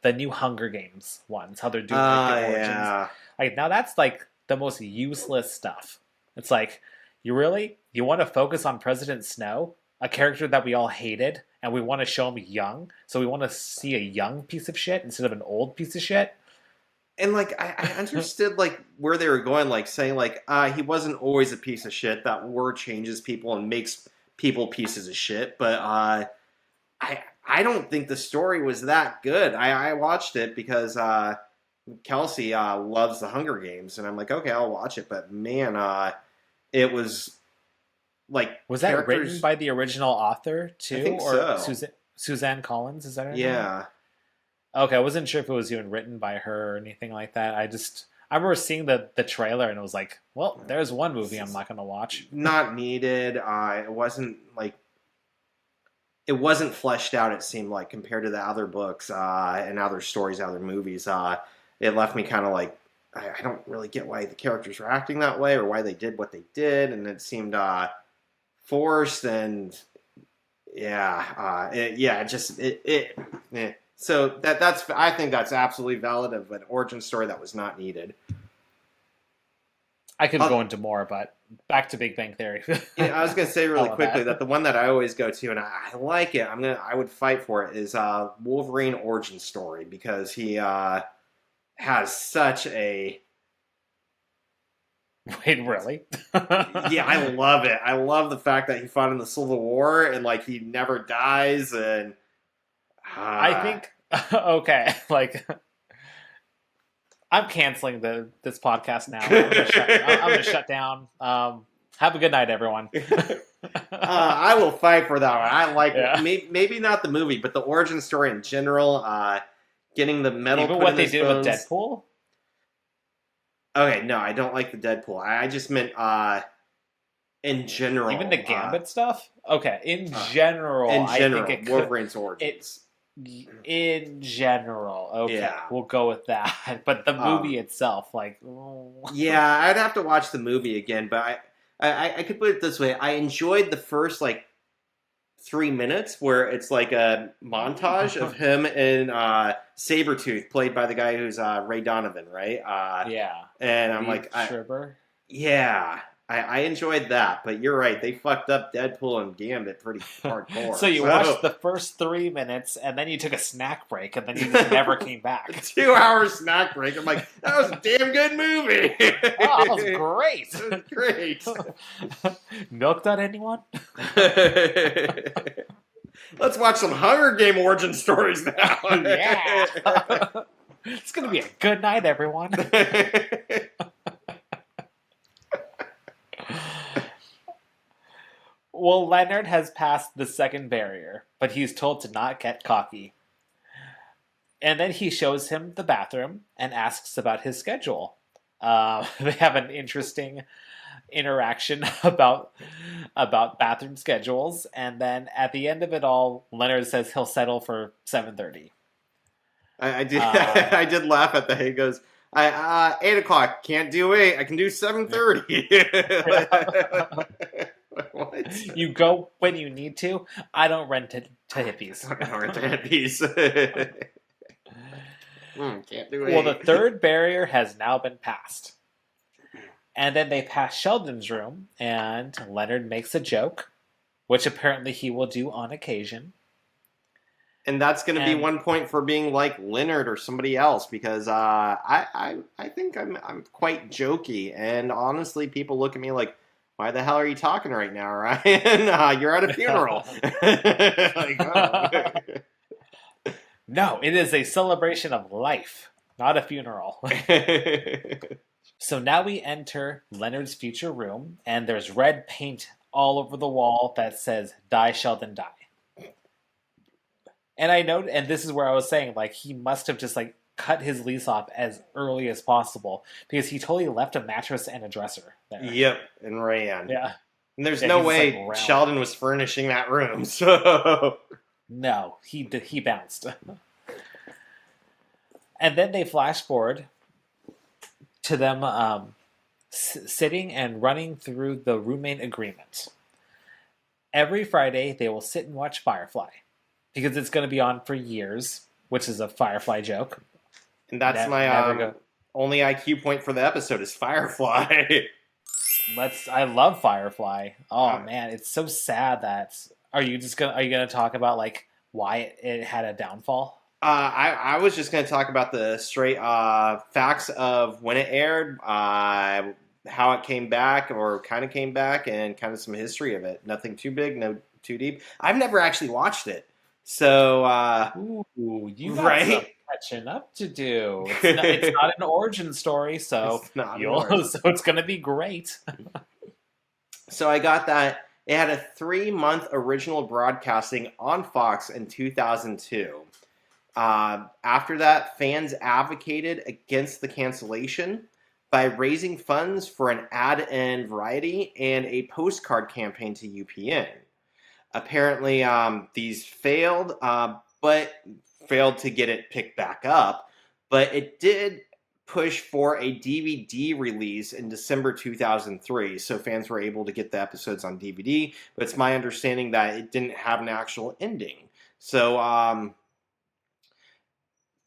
new Hunger Games ones. How they're doing like, the origins. Yeah. Like now that's like the most useless stuff. It's like you want to focus on President Snow, a character that we all hated, and we want to show him young, so we want to see a young piece of shit instead of an old piece of shit. And like I understood like where they were going, like saying like he wasn't always a piece of shit. That word changes people and makes people pieces of shit. But I don't think the story was that good. I watched it because Kelsey loves the Hunger Games, and I'm like, okay, I'll watch it. But man, it was like, was that written by the original author too, I think or so. Suzanne Collins? Is that her name? Yeah. Okay, I wasn't sure if it was even written by her or anything like that. I remember seeing the trailer and it was like, well, there's one movie I'm not going to watch. Not needed. It wasn't fleshed out. It seemed like compared to the other books and other stories, other movies. It left me kind of like, I don't really get why the characters were acting that way or why they did what they did, and it seemed forced, and Yeah, So that's I think that's absolutely valid of an origin story that was not needed. I could go into more, but back to Big Bang Theory. I was gonna say really quickly that. that the one that I always go to, and I like it. I would fight for it. Is Wolverine origin story, because he has such a Wait, really? yeah, I love it. I love the fact that he fought in the Civil War and like he never dies, and I think okay, like I'm canceling this podcast now. I'm gonna shut down. Have a good night, everyone. I will fight for that one. I like maybe not the movie, but the origin story in general. Getting the metal. Even put what in they his did bones. with Deadpool. Okay, no, I don't like the Deadpool. I just meant in general. Even the Gambit stuff. Okay, in general, I think it Wolverine's origins. In general, okay, Yeah. we'll go with that. But the movie itself, like, yeah, I'd have to watch the movie again. But I could put it this way: I enjoyed the first like 3 minutes where it's like a montage of him and Sabretooth, played by the guy who's Ray Donovan, right? yeah. And I'm like, yeah, I enjoyed that. But you're right; they fucked up Deadpool and Gambit pretty hardcore. So you watched the first 3 minutes, and then you took a snack break, and then you just never came back. 2-hour snack break. I'm like, that was a damn good movie. Oh, that was great. That was great. Milk that anyone? Let's watch some Hunger Game origin stories now. Yeah. It's going to be a good night, everyone. Well, Leonard has passed the second barrier, but he's told to not get cocky. And then he shows him the bathroom and asks about his schedule. They have an interesting interaction about bathroom schedules, and then at the end of it all, Leonard says he'll settle for 7:30. I did. I did laugh at that. He goes, 8:00. Can't do 8. I can do 7:30. What? You go when you need to. I don't rent it to hippies. I don't rent to hippies. Can't do 8. Well, the third barrier has now been passed. And then they pass Sheldon's room, and Leonard makes a joke, which apparently he will do on occasion. And that's going to be 1 point for being like Leonard or somebody else, because I think I'm quite jokey, and honestly, people look at me like, why the hell are you talking right now, Ryan? You're at a funeral. Like, oh. No, it is a celebration of life, not a funeral. So now we enter Leonard's future room, and there's red paint all over the wall that says, "Die, Sheldon, die." And I know, and this is where I was saying, like, he must have just, like, cut his lease off as early as possible, because he totally left a mattress and a dresser there. Yep, and ran. Yeah. And there's no way Sheldon was furnishing that room, so... No, he bounced. And then they flash forward to them sitting and running through the roommate agreement. Every Friday, they will sit and watch Firefly, because it's going to be on for years, which is a Firefly joke. And that's my only IQ point for the episode is Firefly. I love Firefly. Oh man, it's so sad that. Are you gonna talk about like why it had a downfall? I was just gonna talk about the straight facts of when it aired, how it came back or kind of came back, and kind of some history of it. Nothing too big, no too deep. I've never actually watched it, so ooh, you got some catching up to do. It's not an origin story, so so it's gonna be great. So I got that. It had a 3-month original broadcasting on Fox in 2002. After that, fans advocated against the cancellation by raising funds for an ad in Variety and a postcard campaign to UPN. Apparently, these failed, but failed to get it picked back up. But it did push for a DVD release in December 2003, so fans were able to get the episodes on DVD. But it's my understanding that it didn't have an actual ending. So,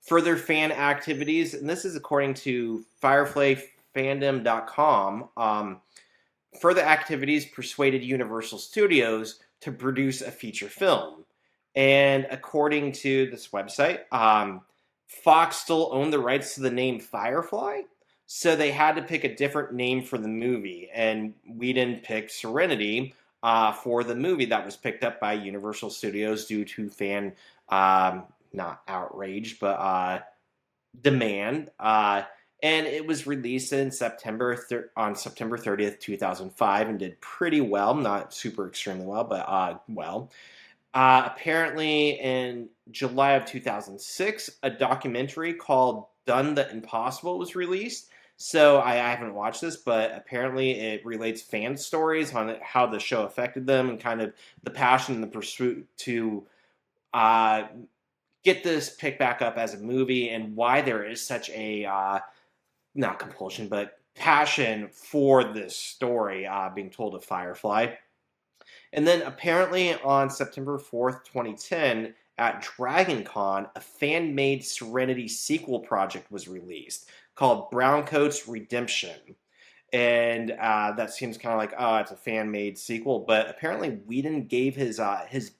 further fan activities, and this is according to FireflyFandom.com. Further activities persuaded Universal Studios to produce a feature film. And according to this website, Fox still owned the rights to the name Firefly, so they had to pick a different name for the movie. And Whedon picked Serenity for the movie that was picked up by Universal Studios due to fan, not outrage, but demand. And it was released in on September 30th, 2005, and did pretty well. Not super extremely well, but well. Apparently, in July of 2006, a documentary called Done the Impossible was released. So I haven't watched this, but apparently it relates fan stories on how the show affected them and kind of the passion and the pursuit to uh, get this picked back up as a movie, and why there is such a not compulsion, but passion for this story being told of Firefly. And then apparently on September 4th, 2010, at DragonCon, a fan-made Serenity sequel project was released called Browncoat's Redemption. And that seems kind of like, oh, it's a fan-made sequel. But apparently Whedon gave his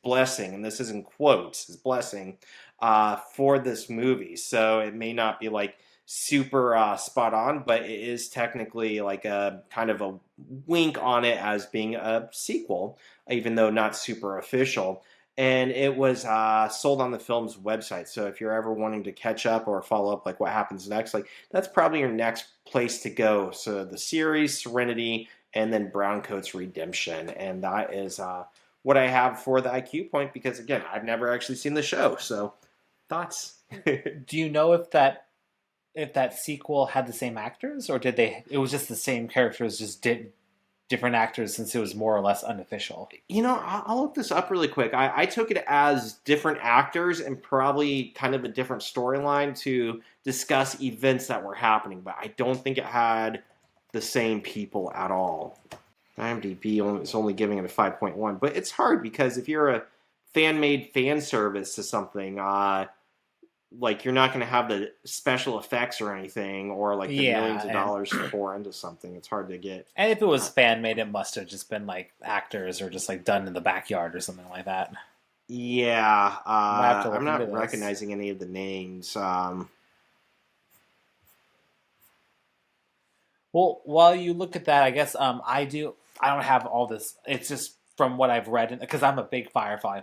blessing, and this is in quotes, his blessing, for this movie. So it may not be like super spot on, but it is technically like a kind of a wink on it as being a sequel, even though not super official. And it was sold on the film's website. So if you're ever wanting to catch up or follow up, like what happens next, like that's probably your next place to go. So the series, Serenity, and then Browncoat's Redemption. And that is what I have for the IQ point, because again, I've never actually seen the show. So thoughts? Do you know if that sequel had the same actors, or did they? It was just the same characters, just did different actors, since it was more or less unofficial. I'll look this up really quick. I took it as different actors and probably kind of a different storyline to discuss events that were happening, but I don't think it had the same people at all. IMDb is only giving it a 5.1, but it's hard because if you're a fan-made fan service to something, like you're not going to have the special effects or anything, or like the millions of dollars to pour into something. It's hard to get. And if it was fan made, it must have just been like actors or just like done in the backyard or something like that. Yeah, I'm not recognizing any of the names. Well, while you look at that, I guess I don't have all this. It's just from what I've read, because I'm a big Firefly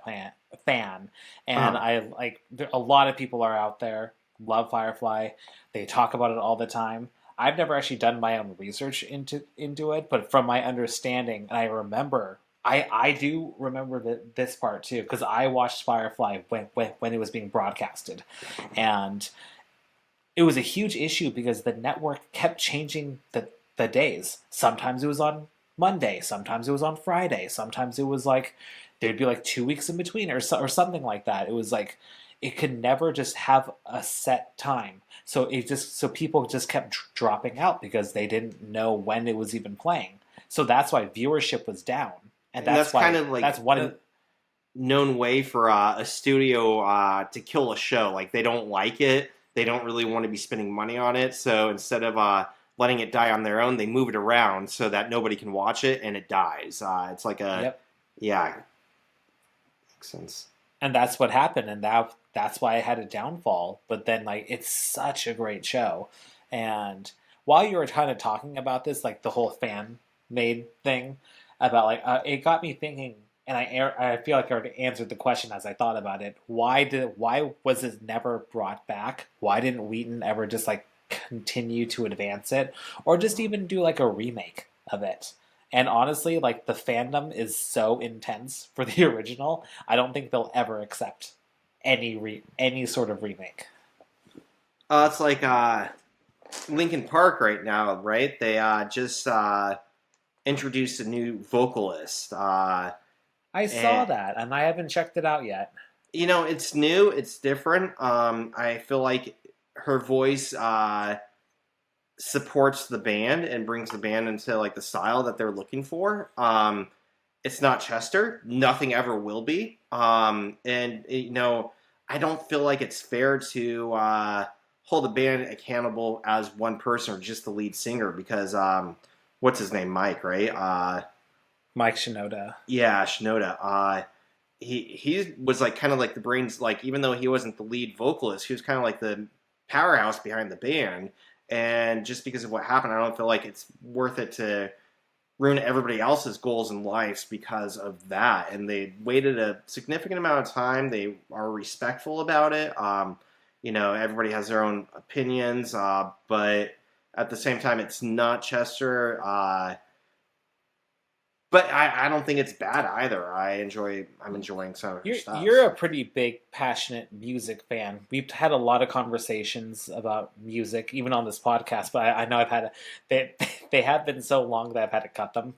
fan, and I like a lot of people are out there love Firefly. They talk about it all the time. I've never actually done my own research into it, but from my understanding, and I do remember this part too, because I watched Firefly when it was being broadcasted, and it was a huge issue because the network kept changing the days. Sometimes it was on Monday, sometimes it was on Friday, sometimes it was like there'd be like 2 weeks in between or something like that. It was like it could never just have a set time. So people just kept dropping out because they didn't know when it was even playing. So that's why viewership was down, and that's why kind of like that's one known way for a studio to kill a show. Like they don't like it, they don't really want to be spending money on it. So instead of letting it die on their own, they move it around so that nobody can watch it and it dies. It's like yeah, makes sense. And that's what happened, and that's why it had a downfall. But then, like, it's such a great show. And while you were kind of talking about this, like the whole fan made thing, about like it got me thinking, and I feel like I already answered the question as I thought about it. Why was this never brought back? Why didn't Wheaton ever just like continue to advance it, or just even do like a remake of it? And honestly, like the fandom is so intense for the original, I don't think they'll ever accept any sort of remake. It's like Linkin Park right now, right? They just introduced a new vocalist. I saw that, and I haven't checked it out yet. It's new, it's different. I feel like her voice supports the band and brings the band into like the style that they're looking for. It's not Chester. Nothing ever will be. And I don't feel like it's fair to hold the band accountable as one person or just the lead singer because what's his name, Mike, right? Mike Shinoda. Yeah, Shinoda. He was like kind of like the brains. Like even though he wasn't the lead vocalist, he was kind of like the powerhouse behind the band. And just because of what happened, I don't feel like it's worth it to ruin everybody else's goals and lives because of that. And they waited a significant amount of time. They are respectful about it. Everybody has their own opinions, but at the same time, it's not Chester. But I don't think it's bad either. I'm enjoying some of her stuff. You're a pretty big, passionate music fan. We've had a lot of conversations about music, even on this podcast. But I know they have been so long that I've had to cut them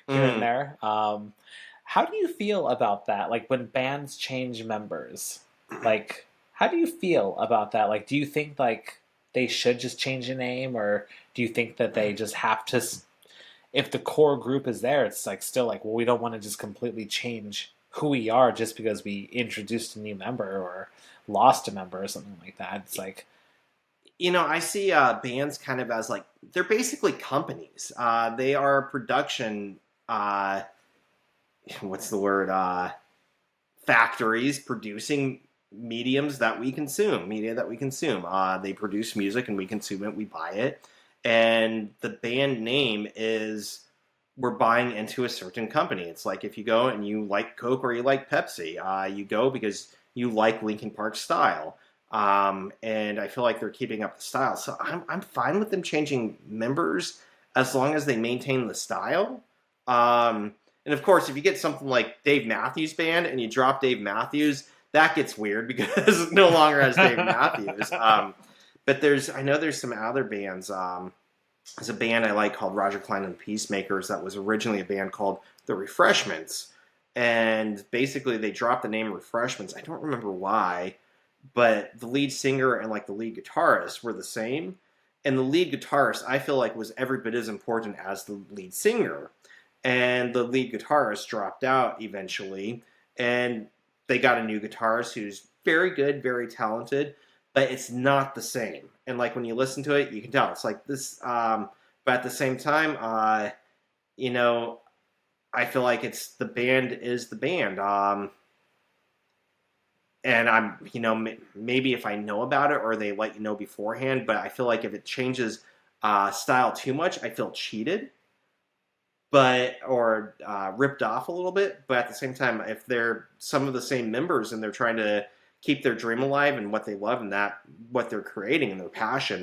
here and there. How do you feel about that? Like when bands change members, like how do you feel about that? Like, do you think like they should just change the name, or do you think that they just have to? If the core group is there, it's like still like, well, we don't want to just completely change who we are just because we introduced a new member or lost a member or something like that. It's like, I see bands kind of as like they're basically companies. They are production. What's the word? Factories producing mediums that we consume, media that we consume. They produce music and we consume it. We buy it. And the band name is we're buying into a certain company. It's like if you go and you like Coke or you like Pepsi, you go because you like Linkin Park style. And I feel like they're keeping up the style. So I'm fine with them changing members as long as they maintain the style. And of course, if you get something like Dave Matthews Band and you drop Dave Matthews, that gets weird because it no longer has Dave Matthews. But I know there's some other bands. There's a band I like called Roger Klein and the Peacemakers that was originally a band called The Refreshments. And basically they dropped the name Refreshments. I don't remember why, but the lead singer and like the lead guitarist were the same. And the lead guitarist, I feel like, was every bit as important as the lead singer. And the lead guitarist dropped out eventually. And they got a new guitarist who's very good, very talented, but it's not the same. And like when you listen to it, you can tell it's like this. But at the same time, I feel like it's the band is the band. And I'm, maybe if I know about it or they let you know beforehand, but I feel like if it changes style too much, I feel cheated, or ripped off a little bit. But at the same time, if they're some of the same members and they're trying to keep their dream alive and what they love and that what they're creating and their passion.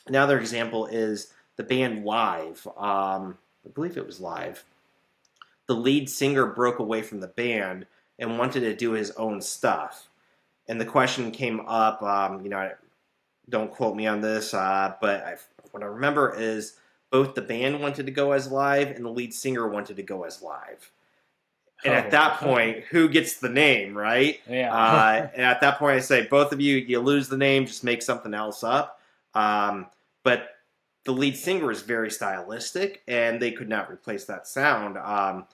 Another example is the band Live. I believe it was Live. The lead singer broke away from the band and wanted to do his own stuff. And the question came up, don't quote me on this, but what I remember is both the band wanted to go as Live and the lead singer wanted to go as Live. And at that point, who gets the name, right? Yeah. And at that point, I say, both of you lose the name, just make something else up. But the lead singer is very stylistic, and they could not replace that sound. Now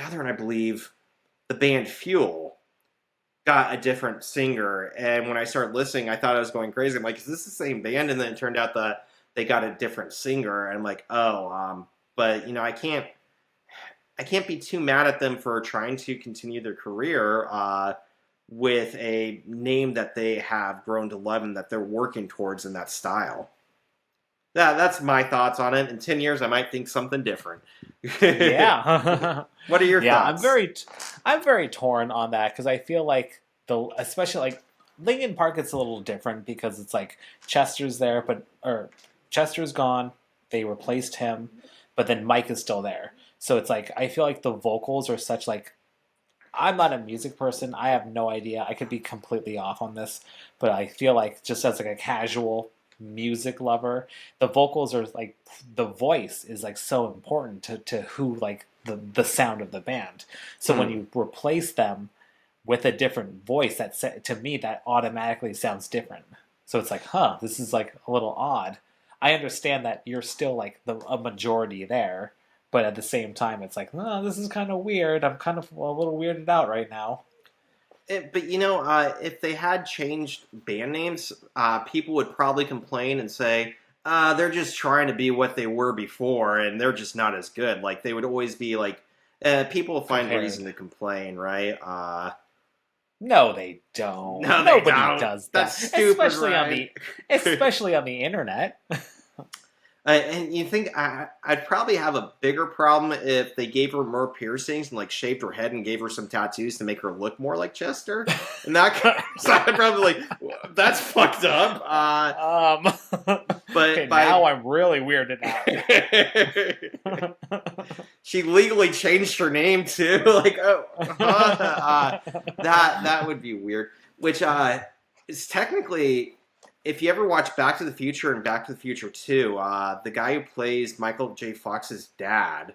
they're in, I believe, the band Fuel got a different singer. And when I started listening, I thought I was going crazy. I'm like, is this the same band? And then it turned out that they got a different singer. And I'm like, but, I can't be too mad at them for trying to continue their career with a name that they have grown to love and that they're working towards in that style. That's my thoughts on it. In 10 years, I might think something different. Yeah. What are your thoughts? I'm very torn on that because I feel like especially like Linkin Park, it's a little different because it's like Chester's there, or Chester's gone. They replaced him, but then Mike is still there. So it's like, I feel like the vocals are such like, I'm not a music person. I have no idea. I could be completely off on this, but I feel like just as like a casual music lover, the vocals are like, the voice is like so important to who like the sound of the band. So when you replace them with a different voice, to me, that automatically sounds different. So it's like, this is like a little odd. I understand that you're still like a majority there, but at the same time, it's like, oh, this is kind of weird. I'm kind of a little weirded out right now. But if they had changed band names, people would probably complain and say they're just trying to be what they were before, and they're just not as good. Like they would always be like, people find reason Compared. to complain, right? No, they don't. No, they Nobody don't. does that, That's stupid, especially on the internet. And you think I'd probably have a bigger problem if they gave her more piercings and like shaved her head and gave her some tattoos to make her look more like Chester. And that so I'd probably like, that's fucked up. But okay, now I'm really weirded out. She legally changed her name too. Like, that would be weird. Which is technically. If you ever watch Back to the Future and Back to the Future 2, the guy who plays Michael J. Fox's dad.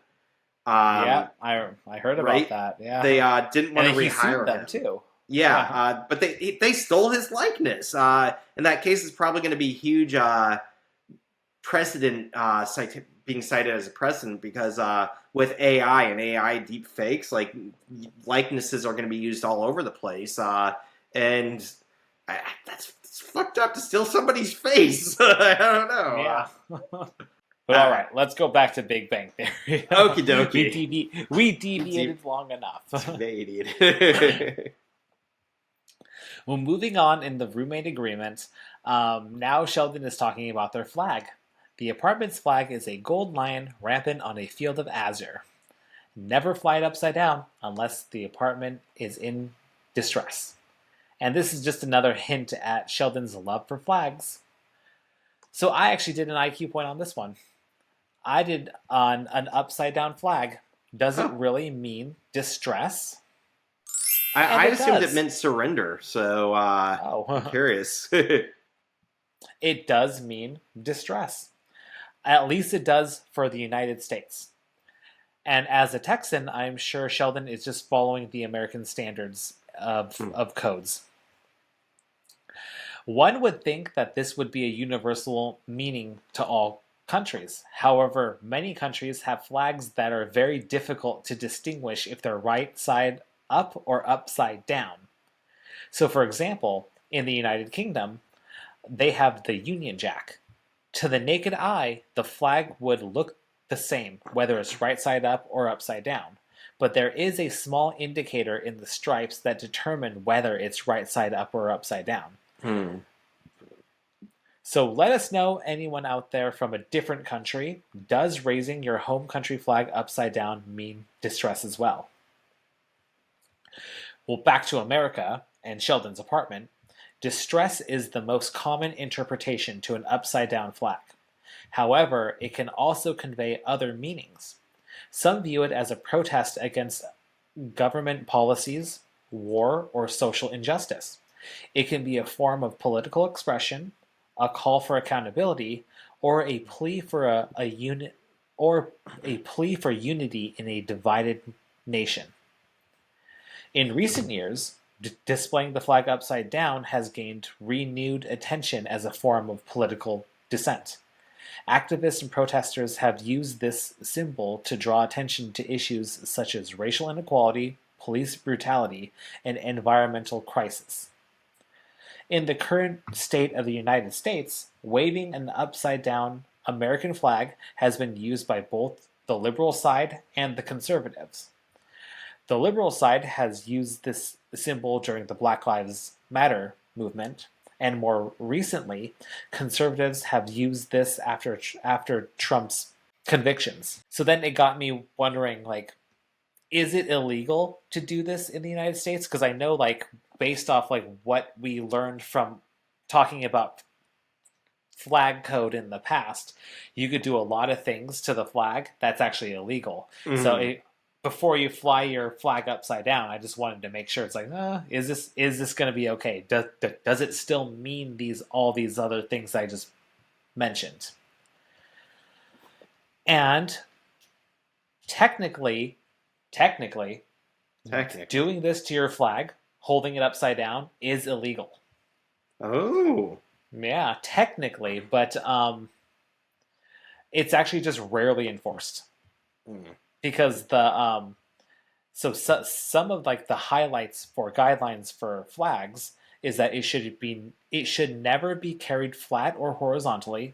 Yeah, I heard about that. Yeah, they didn't want to rehire them him too. Yeah, but they stole his likeness. In that case, it's probably going to be huge precedent being cited as a precedent because with AI and AI deep fakes, like likenesses are going to be used all over the place, and that's fucked up to steal somebody's face. I don't know. Yeah. But all right, let's go back to Big Bang Theory. Okie dokie. We deviated long enough. Deviated. Well, moving on in the roommate agreement, now Sheldon is talking about their flag. The apartment's flag is a gold lion rampant on a field of azure. Never fly it upside down unless the apartment is in distress. And this is just another hint at Sheldon's love for flags. So I actually did an IQ point on this one. I did on an upside down flag. Does it really mean distress? I assumed it meant surrender, so I'm curious. It does mean distress. At least it does for the United States. And as a Texan, I'm sure Sheldon is just following the American standards of codes. One would think that this would be a universal meaning to all countries. However, many countries have flags that are very difficult to distinguish if they're right side up or upside down. So, for example, in the United Kingdom, they have the Union Jack. To the naked eye, the flag would look the same, whether it's right side up or upside down. But there is a small indicator in the stripes that determine whether it's right side up or upside down. So let us know, anyone out there from a different country, does raising your home country flag upside down mean distress as well? Well, back to America and Sheldon's apartment. Distress is the most common interpretation to an upside down flag. However, it can also convey other meanings. Some view it as a protest against government policies, war, or social injustice. It can be a form of political expression, a call for accountability, or a plea for unity in a divided nation. In recent years, displaying the flag upside down has gained renewed attention as a form of political dissent. Activists and protesters have used this symbol to draw attention to issues such as racial inequality, police brutality, and environmental crisis. In the current state of the United States, waving an upside-down American flag has been used by both the liberal side and the conservatives. The liberal side has used this symbol during the Black Lives Matter movement, and more recently, conservatives have used this after Trump's convictions. So then it got me wondering, like, is it illegal to do this in the United States? Because I know, like, based off like what we learned from talking about flag code in the past, you could do a lot of things to the flag that's actually illegal. Mm-hmm. So before you fly your flag upside down, I just wanted to make sure it's like, is this going to be okay? Does it still mean all these other things I just mentioned? And technically, doing this to your flag, holding it upside down, is illegal. Oh. Yeah, technically, but It's actually just rarely enforced Mm. because some of like the highlights for guidelines for flags is that it should never be carried flat or horizontally.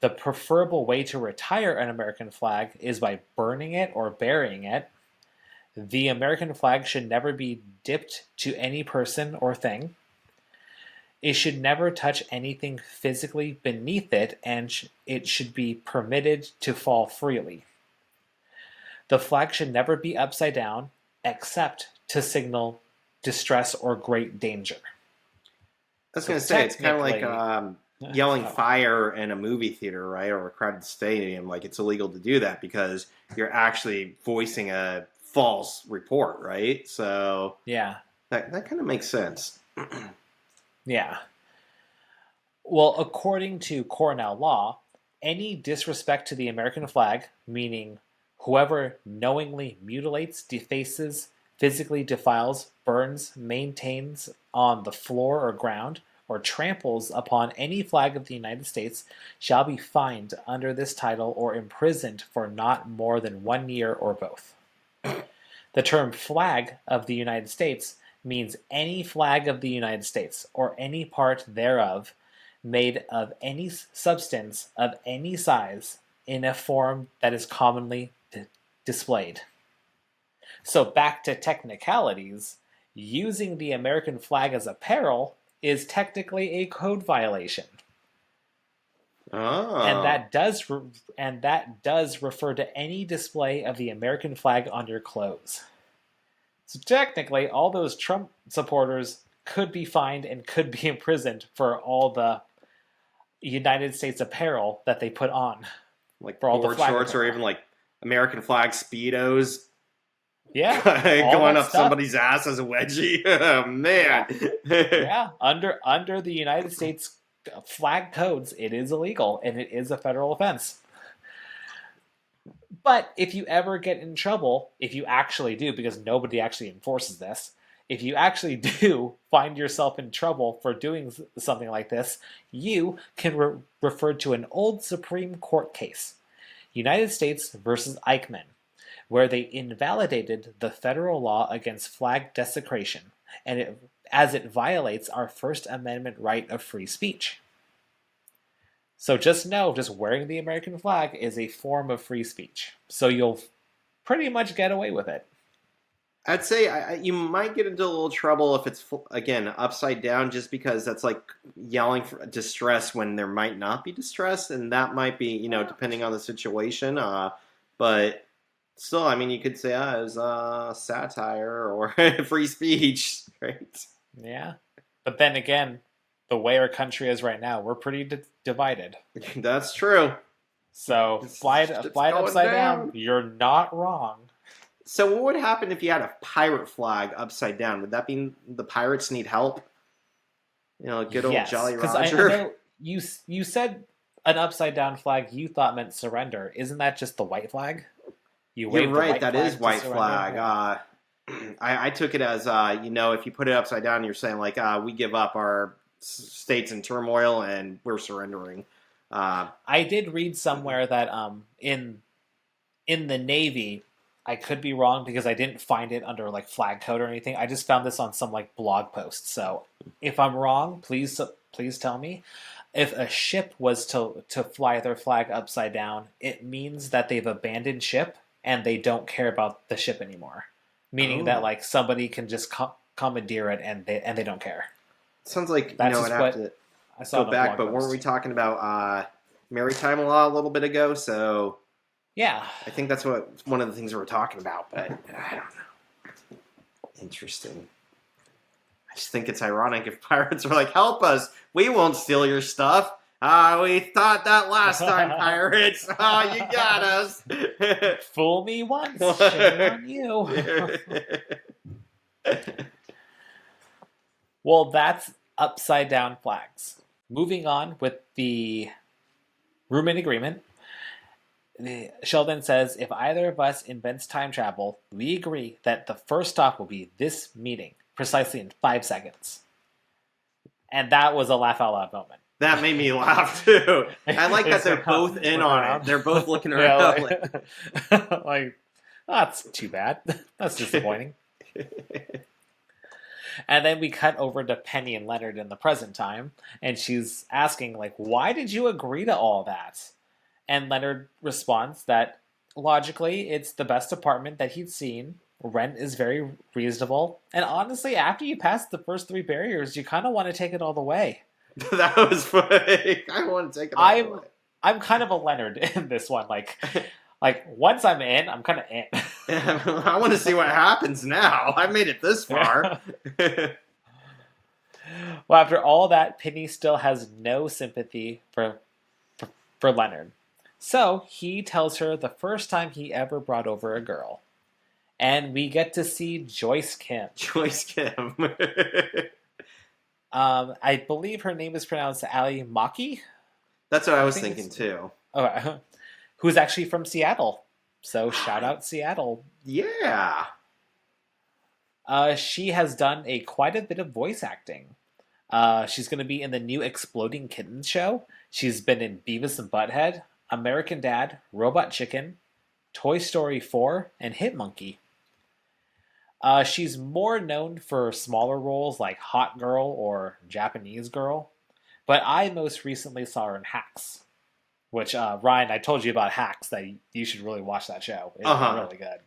The preferable way to retire an American flag is by burning it or burying it. The American flag should never be dipped to any person or thing. It should never touch anything physically beneath it, and it should be permitted to fall freely. The flag should never be upside down, except to signal distress or great danger. I was So going to say, it's kind of like technically, yelling oh, fire in a movie theater, right? Or a crowded stadium. Like, it's illegal to do that because you're actually voicing a false report, right? So yeah, that kind of makes sense. yeah. Well, according to Cornell law, any disrespect to the American flag, meaning whoever knowingly mutilates, defaces, physically defiles, burns, maintains on the floor or ground, or tramples upon any flag of the United States, shall be fined under this title or imprisoned for not more than 1 year or both. The term flag of the United States means any flag of the United States, or any part thereof, made of any substance of any size, in a form that is commonly displayed. So, back to technicalities, using the American flag as apparel is technically a code violation. And Oh. that does refer to any display of the American flag on your clothes. So technically, all those Trump supporters could be fined and could be imprisoned for all the United States apparel that they put on. Like For all the board flag shorts or apparel. even like American flag Speedos Yeah, all going that up stuff. somebody's ass as a wedgie. Oh, man. Yeah, under the United States flag codes, it is illegal and it is a federal offense. But if you ever get in trouble, if you actually do, because nobody actually enforces this, if you actually do find yourself in trouble for doing something like this, you can refer to an old Supreme Court case, United States versus Eichmann, where they invalidated the federal law against flag desecration, as it violates our First Amendment right of free speech. So just know, just wearing the American flag is a form of free speech. So you'll pretty much get away with it. I'd say you might get into a little trouble if it's, again, upside down, just because that's like yelling for distress when there might not be distress, and that might be, depending on the situation. But still, I mean, you could say, it was satire or free speech, right? Yeah. But then again, the way our country is right now, we're pretty divided. That's true. So fly it upside down. You're not wrong. So what would happen if you had a pirate flag upside down? Would that mean the pirates need help? Good old Yes, Jolly because Roger. I know you said an upside down flag you thought meant surrender. Isn't that just the white flag? You You're wave the right. white That flag is white to flag. surrender. I took it as if you put it upside down, you're saying like we give up our states in turmoil and we're surrendering. I did read somewhere that in the Navy, I could be wrong because I didn't find it under like flag code or anything. I just found this on some like blog post. So if I'm wrong, please tell me. If a ship was to fly their flag upside down, it means that they've abandoned ship and they don't care about the ship anymore. Meaning that Oh, like somebody can just commandeer it and they don't care. sounds like That's I'd just have what to I saw go in a back. blog But weren't we post. talking about maritime law a little bit ago? So Yeah. I think that's one of the things we were talking about. But I don't know. Interesting. I just think it's ironic if pirates are like, help us, we won't steal your stuff. We thought that last time, pirates. You got us. Fool me once, shame on you. Well, that's upside down flags. Moving on with the roommate agreement. Sheldon says, if either of us invents time travel, we agree that the first stop will be this meeting, precisely in 5 seconds. And that was a laugh out loud moment. That made me laugh too. I like that It's they're both in on it. around. They're both looking Yeah, around like, oh, that's too bad. That's disappointing. And then we cut over to Penny and Leonard in the present time, and she's asking, like, why did you agree to all that? And Leonard responds that logically, it's the best apartment that he'd seen. Rent is very reasonable. And honestly, after you pass the first three barriers, you kind of want to take it all the way. That was funny. I want to take it all away. I'm kind of a Leonard in this one. Like once I'm in, I'm kind of in. I want to see what happens now. I made it this far. Well, after all that, Penny still has no sympathy for Leonard. So he tells her the first time he ever brought over a girl. And we get to see Joyce Kim. Joyce Kim. I believe her name is pronounced Ali Mach. That's what I was thinking too. Oh, who's actually from Seattle. So shout out Seattle. Yeah. She has done quite a bit of voice acting. She's going to be in the new Exploding Kittens show. She's been in Beavis and Butthead, American Dad, Robot Chicken, Toy Story 4, and Hit Monkey. She's more known for smaller roles like Hot Girl or Japanese Girl, but I most recently saw her in Hacks, which, Ryan, I told you about Hacks, that you should really watch that show. It's really good.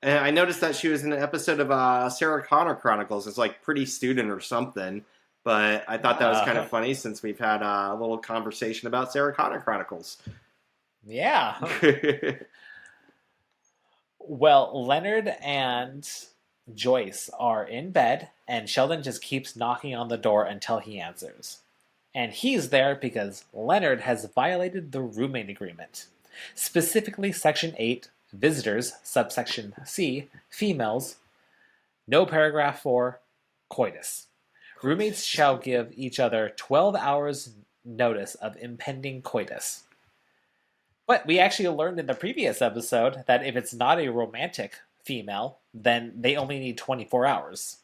And I noticed that she was in an episode of Sarah Connor Chronicles. It's like Pretty Student or something. But I thought that was kind of funny since we've had a little conversation about Sarah Connor Chronicles. Yeah. Well, Leonard and Joyce are in bed, and Sheldon just keeps knocking on the door until he answers. And he's there because Leonard has violated the roommate agreement. Specifically, Section 8, Visitors, subsection C, Females, no paragraph 4, Coitus. Roommates shall give each other 12 hours notice of impending coitus. But we actually learned in the previous episode that if it's not a romantic female, then they only need 24 hours.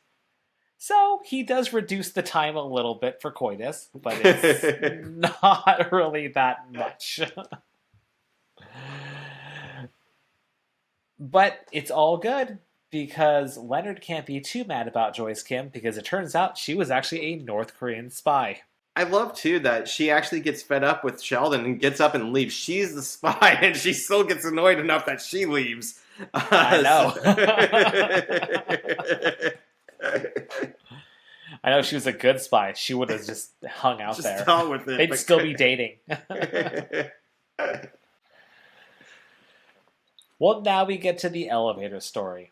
So he does reduce the time a little bit for coitus, but it's not really that much. But it's all good because Leonard can't be too mad about Joyce Kim because it turns out she was actually a North Korean spy. I love, too, that she actually gets fed up with Sheldon and gets up and leaves. She's the spy, and she still gets annoyed enough that she leaves. I know. I know she was a good spy. She would have just hung out there. With it, They'd still be dating. Well, now we get to the elevator story.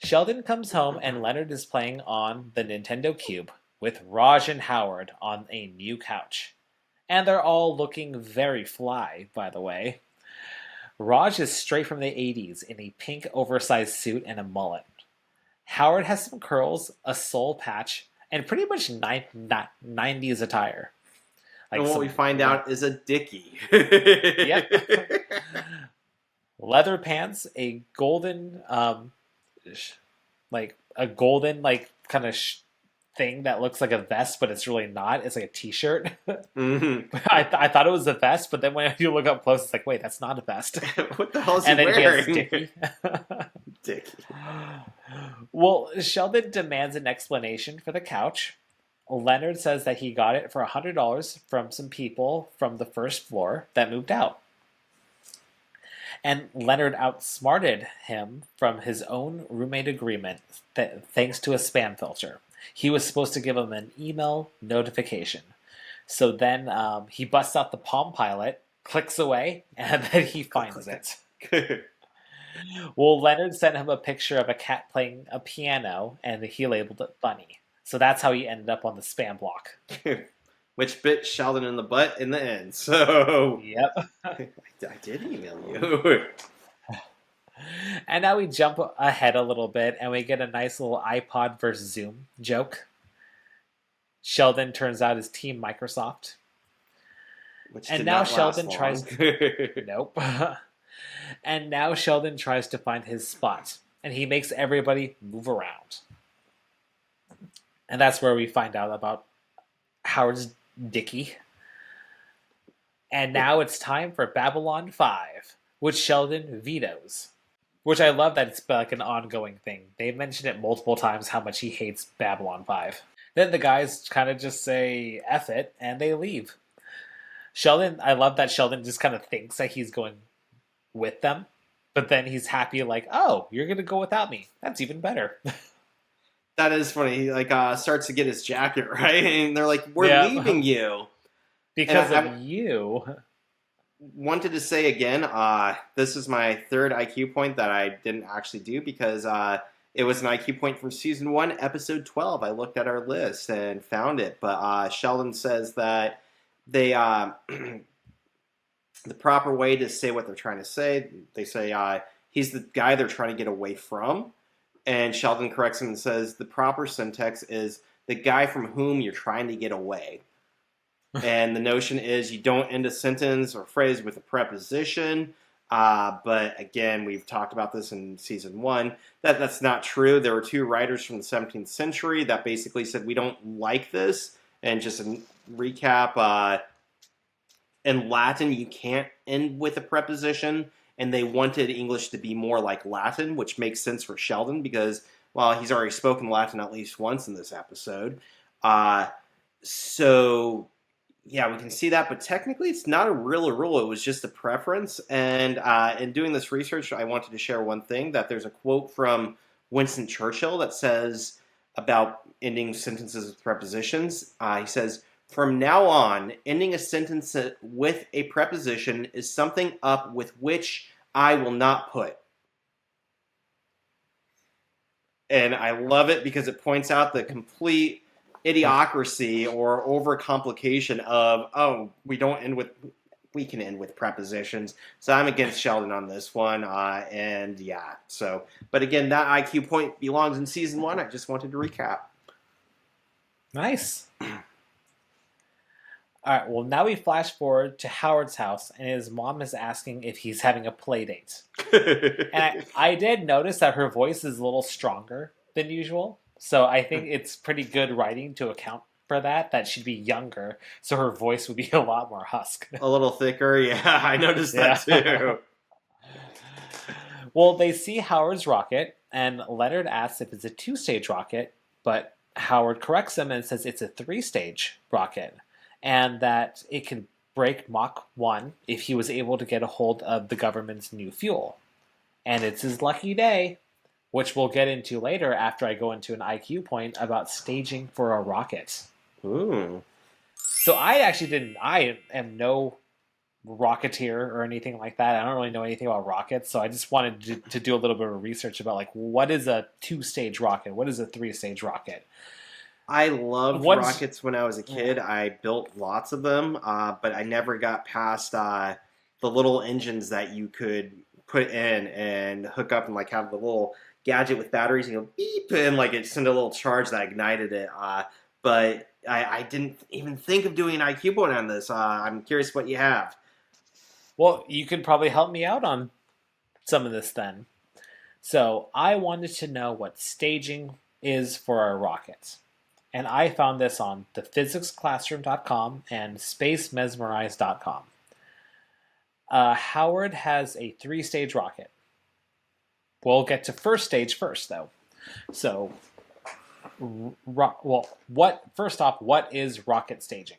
Sheldon comes home and Leonard is playing on the Nintendo Cube with Raj and Howard on a new couch. And they're all looking very fly, by the way. Raj is straight from the 80s in a pink oversized suit and a mullet. Howard has some curls, a soul patch, and pretty much 90s attire. Like, and what we find out is a dickie. Yep. Leather pants, a golden, kind of thing that looks like a vest, but it's really not. It's like a t-shirt. Mm-hmm. I thought it was a vest, but then when you look up close, it's like, wait, that's not a vest. What the hell is he wearing? And then he has Dickie. Dickie. Well, Sheldon demands an explanation for the couch. Leonard says that he got it for $100 from some people from the first floor that moved out. And Leonard outsmarted him from his own roommate agreement thanks to a spam filter. He was supposed to give him an email notification. So then he busts out the Palm Pilot, clicks away, and then he finds it. Well, Leonard sent him a picture of a cat playing a piano, and he labeled it Bunny. So that's how he ended up on the spam block. Which bit Sheldon in the butt in the end. So, yep. I did email you. And now we jump ahead a little bit, and we get a nice little iPod versus Zoom joke. Sheldon turns out is Team Microsoft. And now Sheldon tries... Nope. And now Sheldon tries to find his spot, and he makes everybody move around. And that's where we find out about Howard's Dickie. And now it's time for Babylon 5, which Sheldon vetoes. Which I love that it's like an ongoing thing. They've mentioned it multiple times how much he hates Babylon 5. Then the guys kind of just say F it and they leave. Sheldon, I love that Sheldon just kind of thinks that he's going with them, but then he's happy, like, oh, you're going to go without me. That's even better. That is funny. He starts to get his jacket, right? And they're like, we're Yeah. leaving you. Because And of you. Wanted to say again, this is my third IQ point that I didn't actually do because it was an IQ point from season 1, episode 12. I looked at our list and found it, but Sheldon says that they the proper way to say what they're trying to say, they say he's the guy they're trying to get away from, and Sheldon corrects him and says the proper syntax is the guy from whom you're trying to get away. And the notion is you don't end a sentence or phrase with a preposition. But again, we've talked about this in season 1. That's not true. There were 2 writers from the 17th century that basically said we don't like this. And just a recap, in Latin, you can't end with a preposition. And they wanted English to be more like Latin, which makes sense for Sheldon because, well, he's already spoken Latin at least once in this episode. So... yeah, we can see that, but technically it's not a real rule. It was just a preference. And in doing this research, I wanted to share one thing, that there's a quote from Winston Churchill that says about ending sentences with prepositions. He says, from now on, ending a sentence with a preposition is something up with which I will not put. And I love it because it points out the complete idiocracy or overcomplication of we can end with prepositions. So I'm against Sheldon on this one, and yeah. So, but again, that IQ point belongs in season 1. I just wanted to recap. Nice. All right. Well, now we flash forward to Howard's house, and his mom is asking if he's having a play date. And I did notice that her voice is a little stronger than usual. So I think it's pretty good writing to account for that she'd be younger, so her voice would be a lot more husk. A little thicker, yeah, I noticed that too. Well, they see Howard's rocket, and Leonard asks if it's a 2-stage rocket, but Howard corrects him and says it's a 3-stage rocket, and that it could break Mach 1 if he was able to get a hold of the government's new fuel. And it's his lucky day, which we'll get into later after I go into an IQ point about staging for a rocket. Ooh. So I am no rocketeer or anything like that. I don't really know anything about rockets, so I just wanted to do a little bit of research about, like, what is a 2-stage rocket? What is a 3-stage rocket? I loved rockets when I was a kid. I built lots of them, but I never got past the little engines that you could put in and hook up and like have the little gadget with batteries and go beep and like it sent a little charge that ignited it. But I didn't even think of doing an IQ point on this. I'm curious what you have. Well, you could probably help me out on some of this then. So I wanted to know what staging is for our rockets. And I found this on thephysicsclassroom.com and spacemesmerized.com. Howard has a 3-stage rocket. We'll get to first stage first, though. So, first off, what is rocket staging?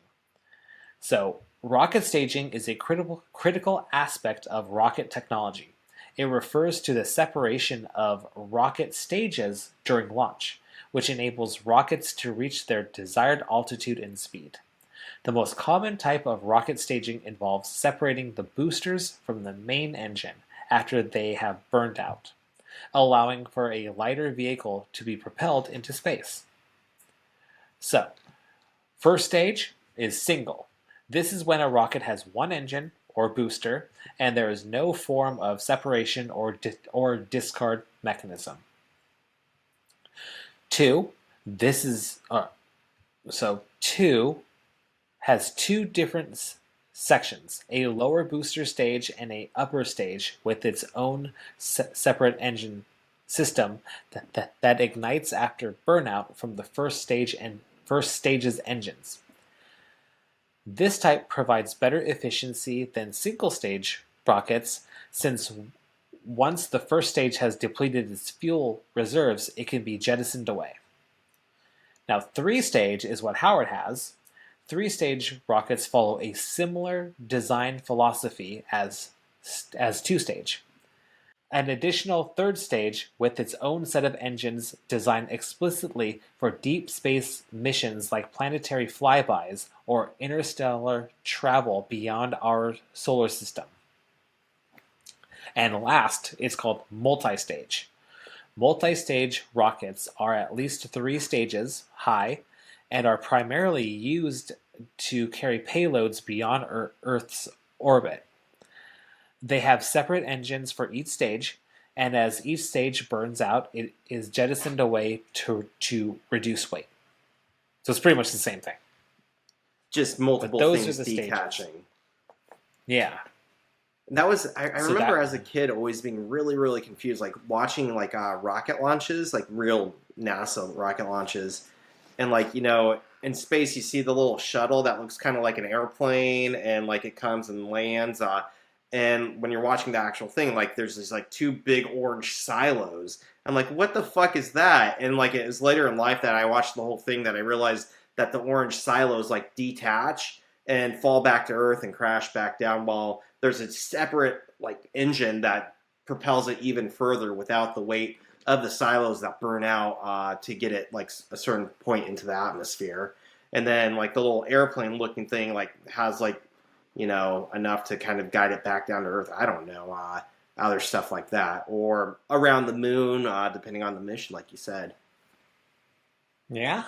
So, rocket staging is a critical aspect of rocket technology. It refers to the separation of rocket stages during launch, which enables rockets to reach their desired altitude and speed. The most common type of rocket staging involves separating the boosters from the main engine after they have burned out, allowing for a lighter vehicle to be propelled into space. So, first stage is single. This is when a rocket has one engine or booster, and there is no form of separation or discard mechanism. 2, two has 2 different sections, a lower booster stage and a upper stage with its own separate engine system that ignites after burnout from the first stage's engines. This type provides better efficiency than single-stage rockets, since once the first stage has depleted its fuel reserves, it can be jettisoned away. Now, three-stage is what Howard has. Three-stage rockets follow a similar design philosophy as two-stage. An additional third stage with its own set of engines designed explicitly for deep space missions like planetary flybys or interstellar travel beyond our solar system. And last, it's called multi-stage. Multi-stage rockets are at least 3 stages high and are primarily used to carry payloads beyond Earth's orbit. They have separate engines for each stage, and as each stage burns out, it is jettisoned away to reduce weight. So it's pretty much the same thing. Just multiple things detaching. Stages. Yeah. That was I remember as a kid always being really, really confused, like watching like rocket launches, like real NASA rocket launches, and like in space you see the little shuttle that looks kind of like an airplane, and like it comes and lands. And when you're watching the actual thing, like there's these like 2 big orange silos. I'm like, what the fuck is that? And like it was later in life that I watched the whole thing that I realized that the orange silos like detach and fall back to Earth and crash back down, while there's a separate like engine that propels it even further without the weight of the silos that burn out to get it like a certain point into the atmosphere. And then like the little airplane looking thing like has like enough to kind of guide it back down to Earth. I don't know. Other stuff like that. Or around the moon, depending on the mission, like you said. Yeah.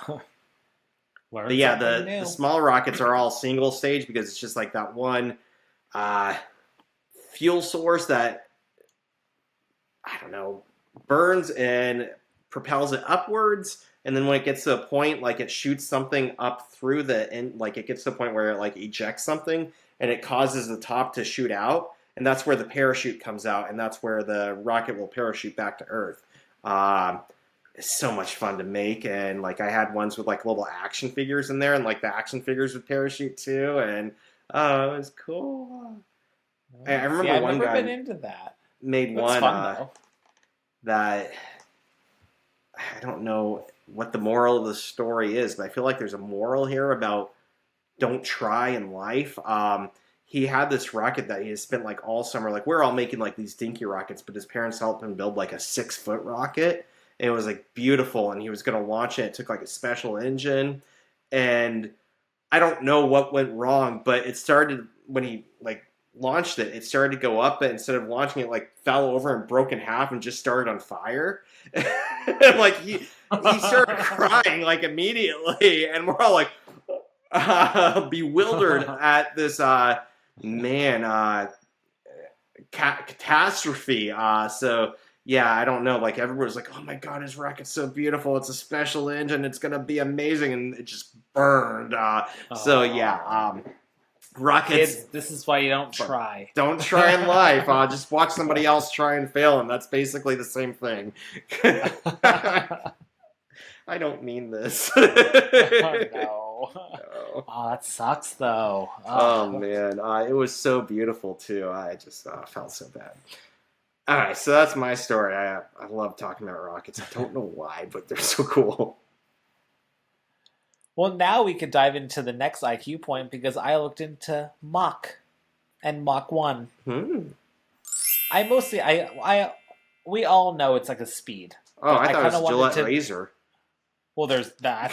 But yeah, the small rockets are all single stage because it's just like that one fuel source that, I don't know, burns and propels it upwards. And then when it gets to a point, like it shoots something up through the end, like it gets to a point where it like ejects something and it causes the top to shoot out. And that's where the parachute comes out. And that's where the rocket will parachute back to Earth. It's so much fun to make. And like I had ones with like little action figures in there, and like the action figures would parachute too. And it was cool. I remember I've one never guy been into that. made That's one fun, that I don't know what the moral of the story is, but I feel like there's a moral here about don't try in life. He had this rocket that he had spent like all summer, like we're all making like these dinky rockets, but his parents helped him build like a 6-foot rocket. And it was like beautiful, and he was going to launch it. It took like a special engine, and I don't know what went wrong, but it started when he like launched it. It started to go up, but instead of launching it, like fell over and broke in half and just started on fire. And like he started crying like immediately, and we're all like bewildered at this catastrophe. So yeah, I don't know. Like everybody was like, "Oh my god, his rocket's so beautiful! It's a special engine. It's gonna be amazing," and it just burned. So yeah, rockets. Kids, this is why you don't try. Don't try in life. Just watch somebody else try and fail, and that's basically the same thing. I don't mean this. No. Oh, that sucks, though. Oh man, it was so beautiful too. I just felt so bad. All right, so that's my story. I love talking about rockets. I don't know why, but they're so cool. Well, now we could dive into the next IQ point because I looked into Mach and Mach 1. We all know it's like a speed. Oh, I thought it was a Gillette razor. Well, there's that.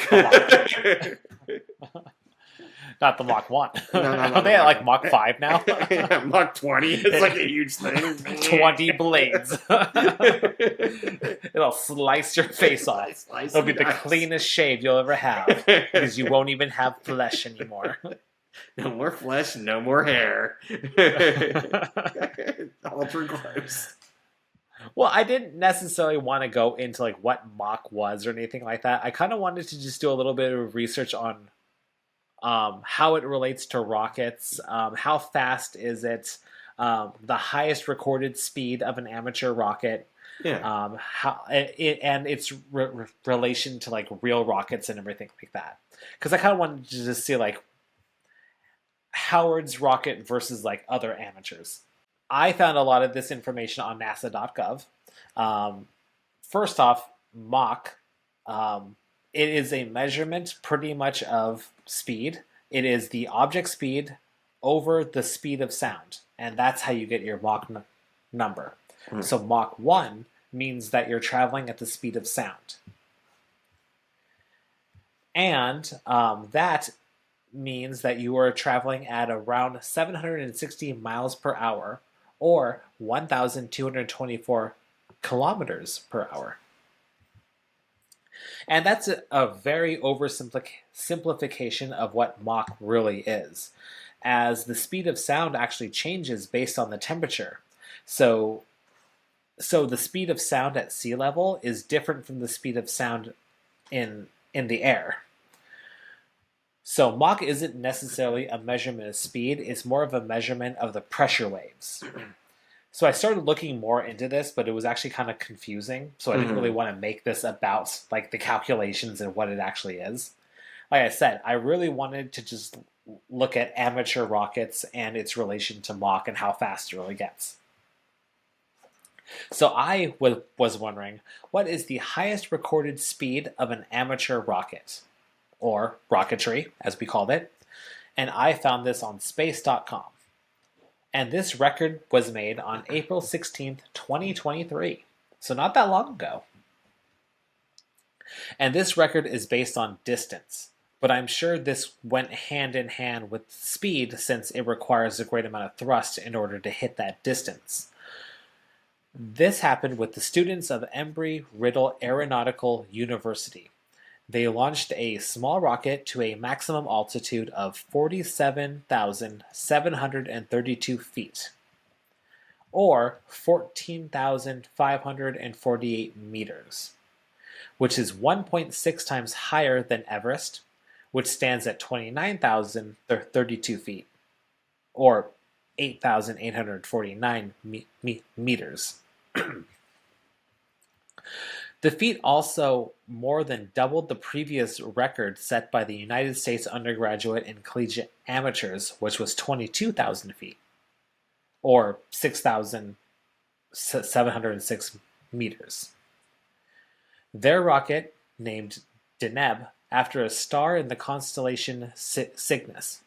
Not the Mach 1. No, are they at like Mach 5 now? Yeah, Mach 20. It's like a huge thing. 20 blades. It'll slice your face off. It'll be the cleanest shave you'll ever have because you won't even have flesh anymore. No more flesh, no more hair. Ultra gross. Well, I didn't necessarily want to go into like what Mach was or anything like that. I kind of wanted to just do a little bit of research on how it relates to rockets, how fast is it, the highest recorded speed of an amateur rocket, and its relation to like real rockets and everything like that. Because I kind of wanted to just see like Howard's rocket versus like other amateurs. I found a lot of this information on NASA.gov. First off, Mach, it is a measurement pretty much of speed. It is the object speed over the speed of sound, and that's how you get your Mach number. Hmm. So Mach 1 means that you're traveling at the speed of sound. And that means that you are traveling at around 760 miles per hour or 1,224 kilometers per hour. And that's a very oversimplification of what Mach really is, as the speed of sound actually changes based on the temperature. So the speed of sound at sea level is different from the speed of sound in the air. So Mach isn't necessarily a measurement of speed, it's more of a measurement of the pressure waves. So I started looking more into this, but it was actually kind of confusing. So I didn't really want to make this about like the calculations and what it actually is. Like I said, I really wanted to just look at amateur rockets and its relation to Mach and how fast it really gets. So I was wondering, what is the highest recorded speed of an amateur rocket? Or rocketry, as we called it. And I found this on space.com. And this record was made on April 16th, 2023. So not that long ago. And this record is based on distance. But I'm sure this went hand in hand with speed since it requires a great amount of thrust in order to hit that distance. This happened with the students of Embry-Riddle Aeronautical University. They launched a small rocket to a maximum altitude of 47,732 feet, or 14,548 meters, which is 1.6 times higher than Everest, which stands at 29,032 feet, or 8,849 meters. The feat also more than doubled the previous record set by the United States undergraduate and collegiate amateurs, which was 22,000 feet, or 6,706 meters. Their rocket, named Deneb, after a star in the constellation Cygnus,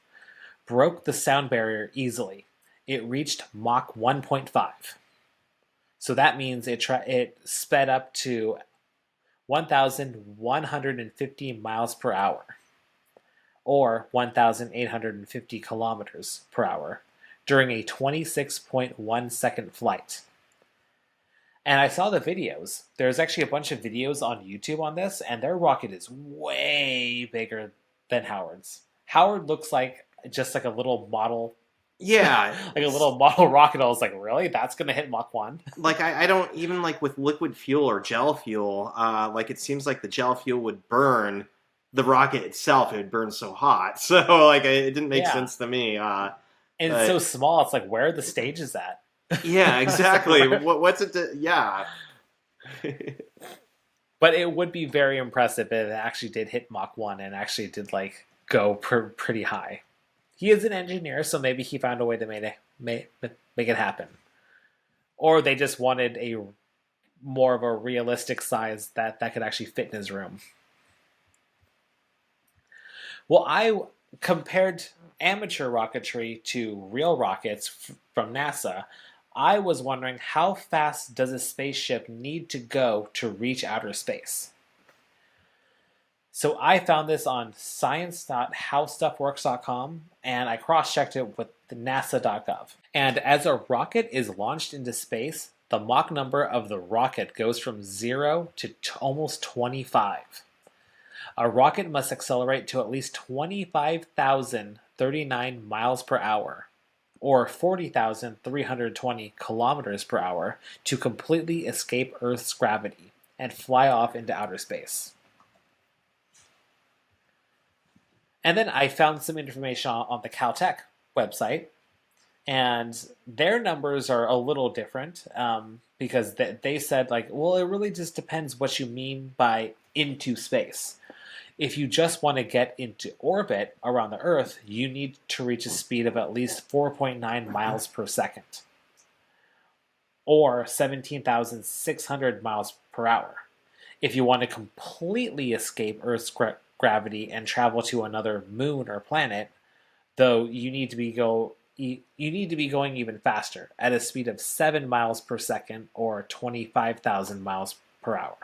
broke the sound barrier easily. It reached Mach 1.5. So that means it sped up to 1,150 miles per hour, or 1,850 kilometers per hour, during a 26.1 second flight. And I saw the videos. There's actually a bunch of videos on YouTube on this, and their rocket is way bigger than Howard's. Howard looks like just like a little model. Yeah. Like a little model rocket. I was like, really? That's going to hit Mach 1? Like, I don't, even like with liquid fuel or gel fuel, like it seems like the gel fuel would burn the rocket itself. It would burn so hot. So, like, it didn't make sense to me. And it's so small. It's like, where are the stages at? Yeah, exactly. What's it? Yeah. But it would be very impressive if it actually did hit Mach 1 and actually did, like, go pretty high. He is an engineer, so maybe he found a way to make it happen. Or they just wanted a more of a realistic size that could actually fit in his room. Well, I compared amateur rocketry to real rockets from NASA. I was wondering, how fast does a spaceship need to go to reach outer space? So I found this on science.howstuffworks.com, and I cross-checked it with the nasa.gov. And as a rocket is launched into space, the Mach number of the rocket goes from 0 to almost 25. A rocket must accelerate to at least 25,039 miles per hour, or 40,320 kilometers per hour, to completely escape Earth's gravity and fly off into outer space. And then I found some information on the Caltech website, and their numbers are a little different because they said, like, well, it really just depends what you mean by into space. If you just want to get into orbit around the Earth, you need to reach a speed of at least 4.9 miles per second, or 17,600 miles per hour. If you want to completely escape Earth's gravity and travel to another moon or planet, though you need to be going even faster at a speed of 7 miles per second or 25,000 miles per hour.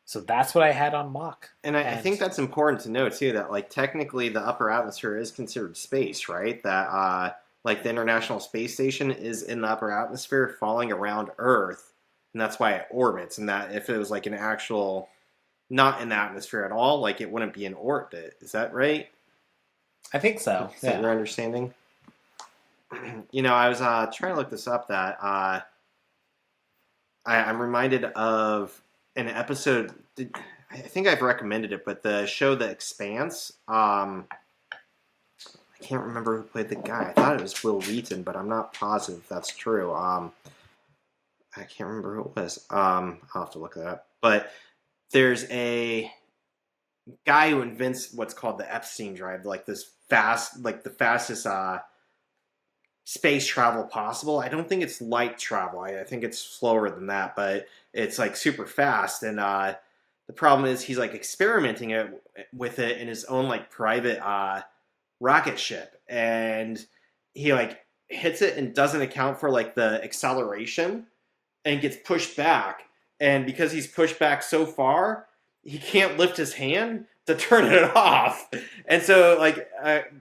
So that's what I had on Mach. And I think that's important to know too, that like technically the upper atmosphere is considered space, right? That like the International Space Station is in the upper atmosphere falling around Earth, and that's why it orbits. And that if it was like an actual not in the atmosphere at all, like it wouldn't be in orbit. Is that right? I think so. Is that your understanding? I was trying to look this up. That I'm reminded of an episode. I think I've recommended it, but the show The Expanse. I can't remember who played the guy. I thought it was Will Wheaton, but I'm not positive if that's true. I can't remember who it was. I'll have to look that up. But there's a guy who invents what's called the Epstein drive, like this fast, like the fastest space travel possible. I don't think it's light travel. I think it's slower than that, but it's like super fast. And the problem is he's like experimenting with it in his own like private rocket ship, and he like hits it and doesn't account for like the acceleration and gets pushed back. And because he's pushed back so far, he can't lift his hand to turn it off. And so, like,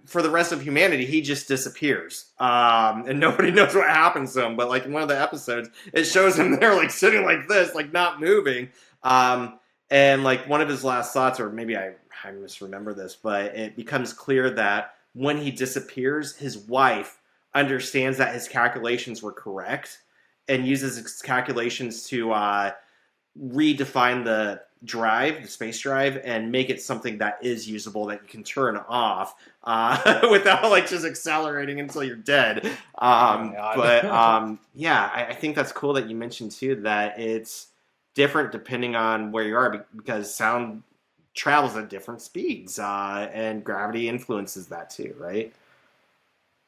for the rest of humanity, he just disappears. And nobody knows what happens to him. But, like, in one of the episodes, it shows him there, like, sitting like this, like, not moving. And, like, one of his last thoughts, or maybe I misremember this, but it becomes clear that when he disappears, his wife understands that his calculations were correct and uses his calculations to redefine the space drive, and make it something that is usable that you can turn off without like just accelerating until you're dead. Yeah, I think that's cool that you mentioned too that it's different depending on where you are, because sound travels at different speeds, and gravity influences that too, right?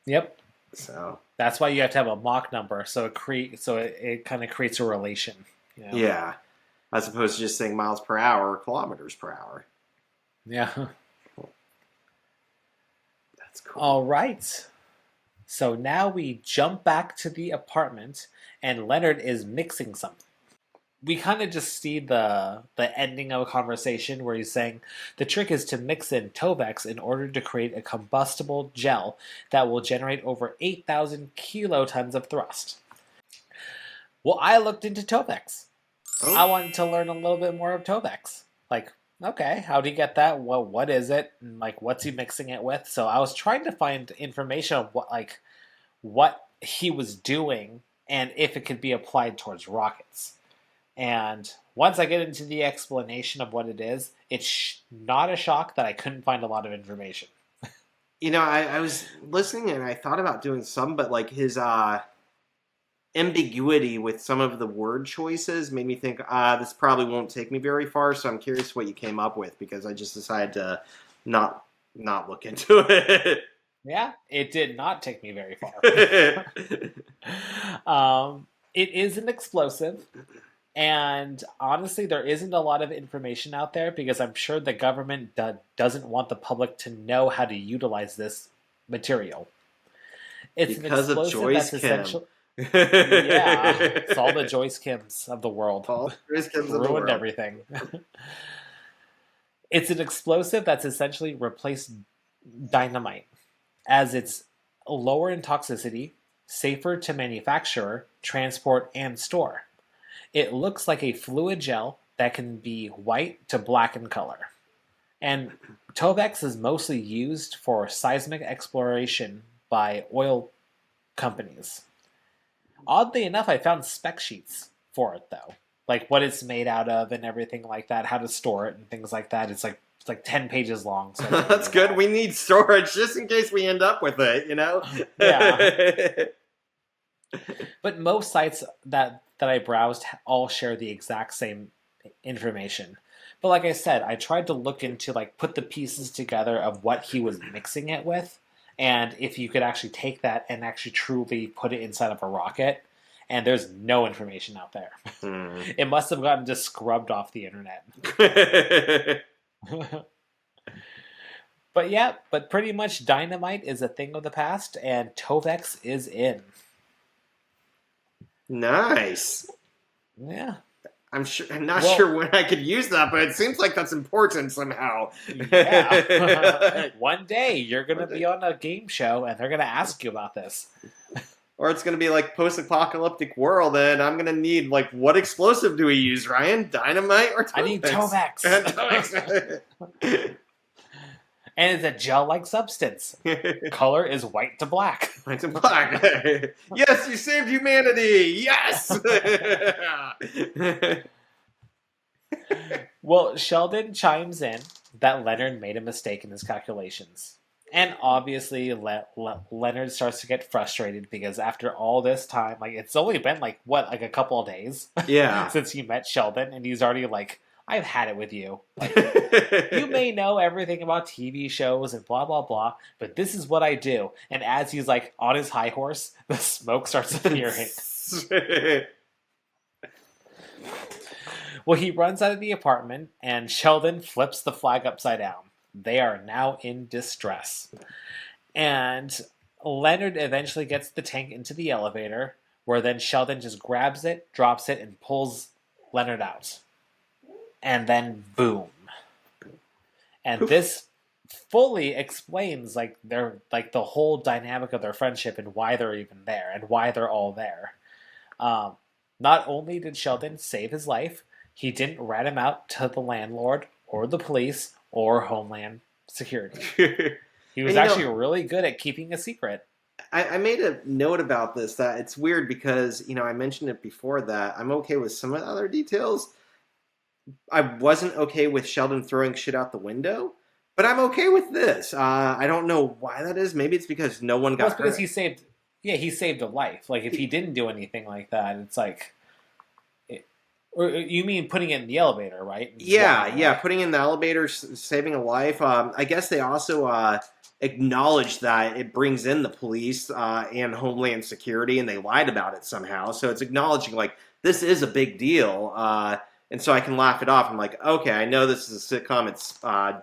Yep. So that's why you have to have a Mach number, so it kind of creates a relation. Yeah. As opposed to just saying miles per hour or kilometers per hour. Yeah. That's cool. All right. So now we jump back to the apartment, and Leonard is mixing something. We kind of just see the ending of a conversation where he's saying the trick is to mix in Tovex in order to create a combustible gel that will generate over 8,000 kilotons of thrust. Well, I looked into Tovex. Oh. I wanted to learn a little bit more of Tovex. Like, okay, how do you get that? Well, what is it? And like, what's he mixing it with? So I was trying to find information on what he was doing and if it could be applied towards rockets. And once I get into the explanation of what it is, it's not a shock that I couldn't find a lot of information. I was listening and I thought about doing some, but like his ambiguity with some of the word choices made me think, this probably won't take me very far. So I'm curious what you came up with, because I just decided to not look into it. Yeah, it did not take me very far. It is an explosive, and honestly, there isn't a lot of information out there because I'm sure the government doesn't want the public to know how to utilize this material. It's because an explosive of Joyce that's essential. Yeah, it's all the Joyce Kims of the world. All Joyce Kims ruined of the world. Everything. It's an explosive that's essentially replaced dynamite, as it's lower in toxicity, safer to manufacture, transport, and store. It looks like a fluid gel that can be white to black in color. And Tovex is mostly used for seismic exploration by oil companies. Oddly enough, I found spec sheets for it, though. Like what it's made out of and everything like that, how to store it and things like that. It's like 10 pages long. So that's good. That. We need storage just in case we end up with it, Yeah. But most sites that I browsed all share the exact same information. But like I said, I tried to look into like put the pieces together of what he was mixing it with, and if you could actually take that and actually truly put it inside of a rocket. And there's no information out there. Hmm. It must have gotten just scrubbed off the internet. But yeah, but pretty much dynamite is a thing of the past, and Tovex is in. Nice. Yeah. I'm not Well, sure when I could use that, but it seems like that's important somehow. yeah. One day you're gonna be on a game show, and they're gonna ask you about this. Or it's gonna be like post-apocalyptic world, and I'm gonna need like what explosive do we use, Ryan? Dynamite or Tovex? I need Tovex. Tovex. And it's a gel-like substance. Color is white to black. White to black. Yes, you saved humanity. Yes. Well, Sheldon chimes in that Leonard made a mistake in his calculations. And obviously, Leonard starts to get frustrated because after all this time, like it's only been like what, like a couple of days Yeah. since he met Sheldon, and he's already like, "I've had it with you. Like, you may know everything about TV shows and blah blah blah, but this is what I do." And as he's like on his high horse, the smoke starts appearing. Well, he runs out of the apartment, and Sheldon flips the flag upside down. They are now in distress. And Leonard eventually gets the tank into the elevator, where then Sheldon just grabs it, drops it, and pulls Leonard out. And then boom. And this fully explains like the whole dynamic of their friendship and why they're even there and why they're all there. Not only did Sheldon save his life, he didn't rat him out to the landlord or the police or Homeland Security. He was actually really good at keeping a secret. I made a note about this that it's weird because, I mentioned it before that I'm okay with some of the other details. I wasn't okay with Sheldon throwing shit out the window, but I'm okay with this. I don't know why that is. Maybe it's because no one got hurt. Because he saved a life. Like, if he didn't do anything like that, it's like... Or you mean putting it in the elevator, right? Yeah, putting it in the elevator, saving a life. I guess they also acknowledge that it brings in the police and Homeland Security, and they lied about it somehow. So it's acknowledging, like, this is a big deal. And so I can laugh it off. I'm like, okay, I know this is a sitcom. It's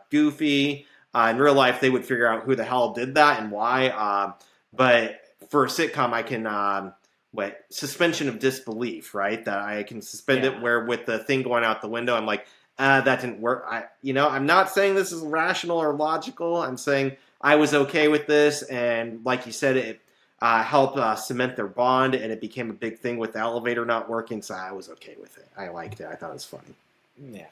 goofy. In real life, they would figure out who the hell did that and why. But for a sitcom, I can... suspension of disbelief, right? That I can suspend it where with the thing going out the window, I'm like, that didn't work. I'm not saying this is rational or logical. I'm saying I was okay with this. And like you said, it helped cement their bond, and it became a big thing with the elevator not working. So I was okay with it. I liked it. I thought it was funny. Yeah.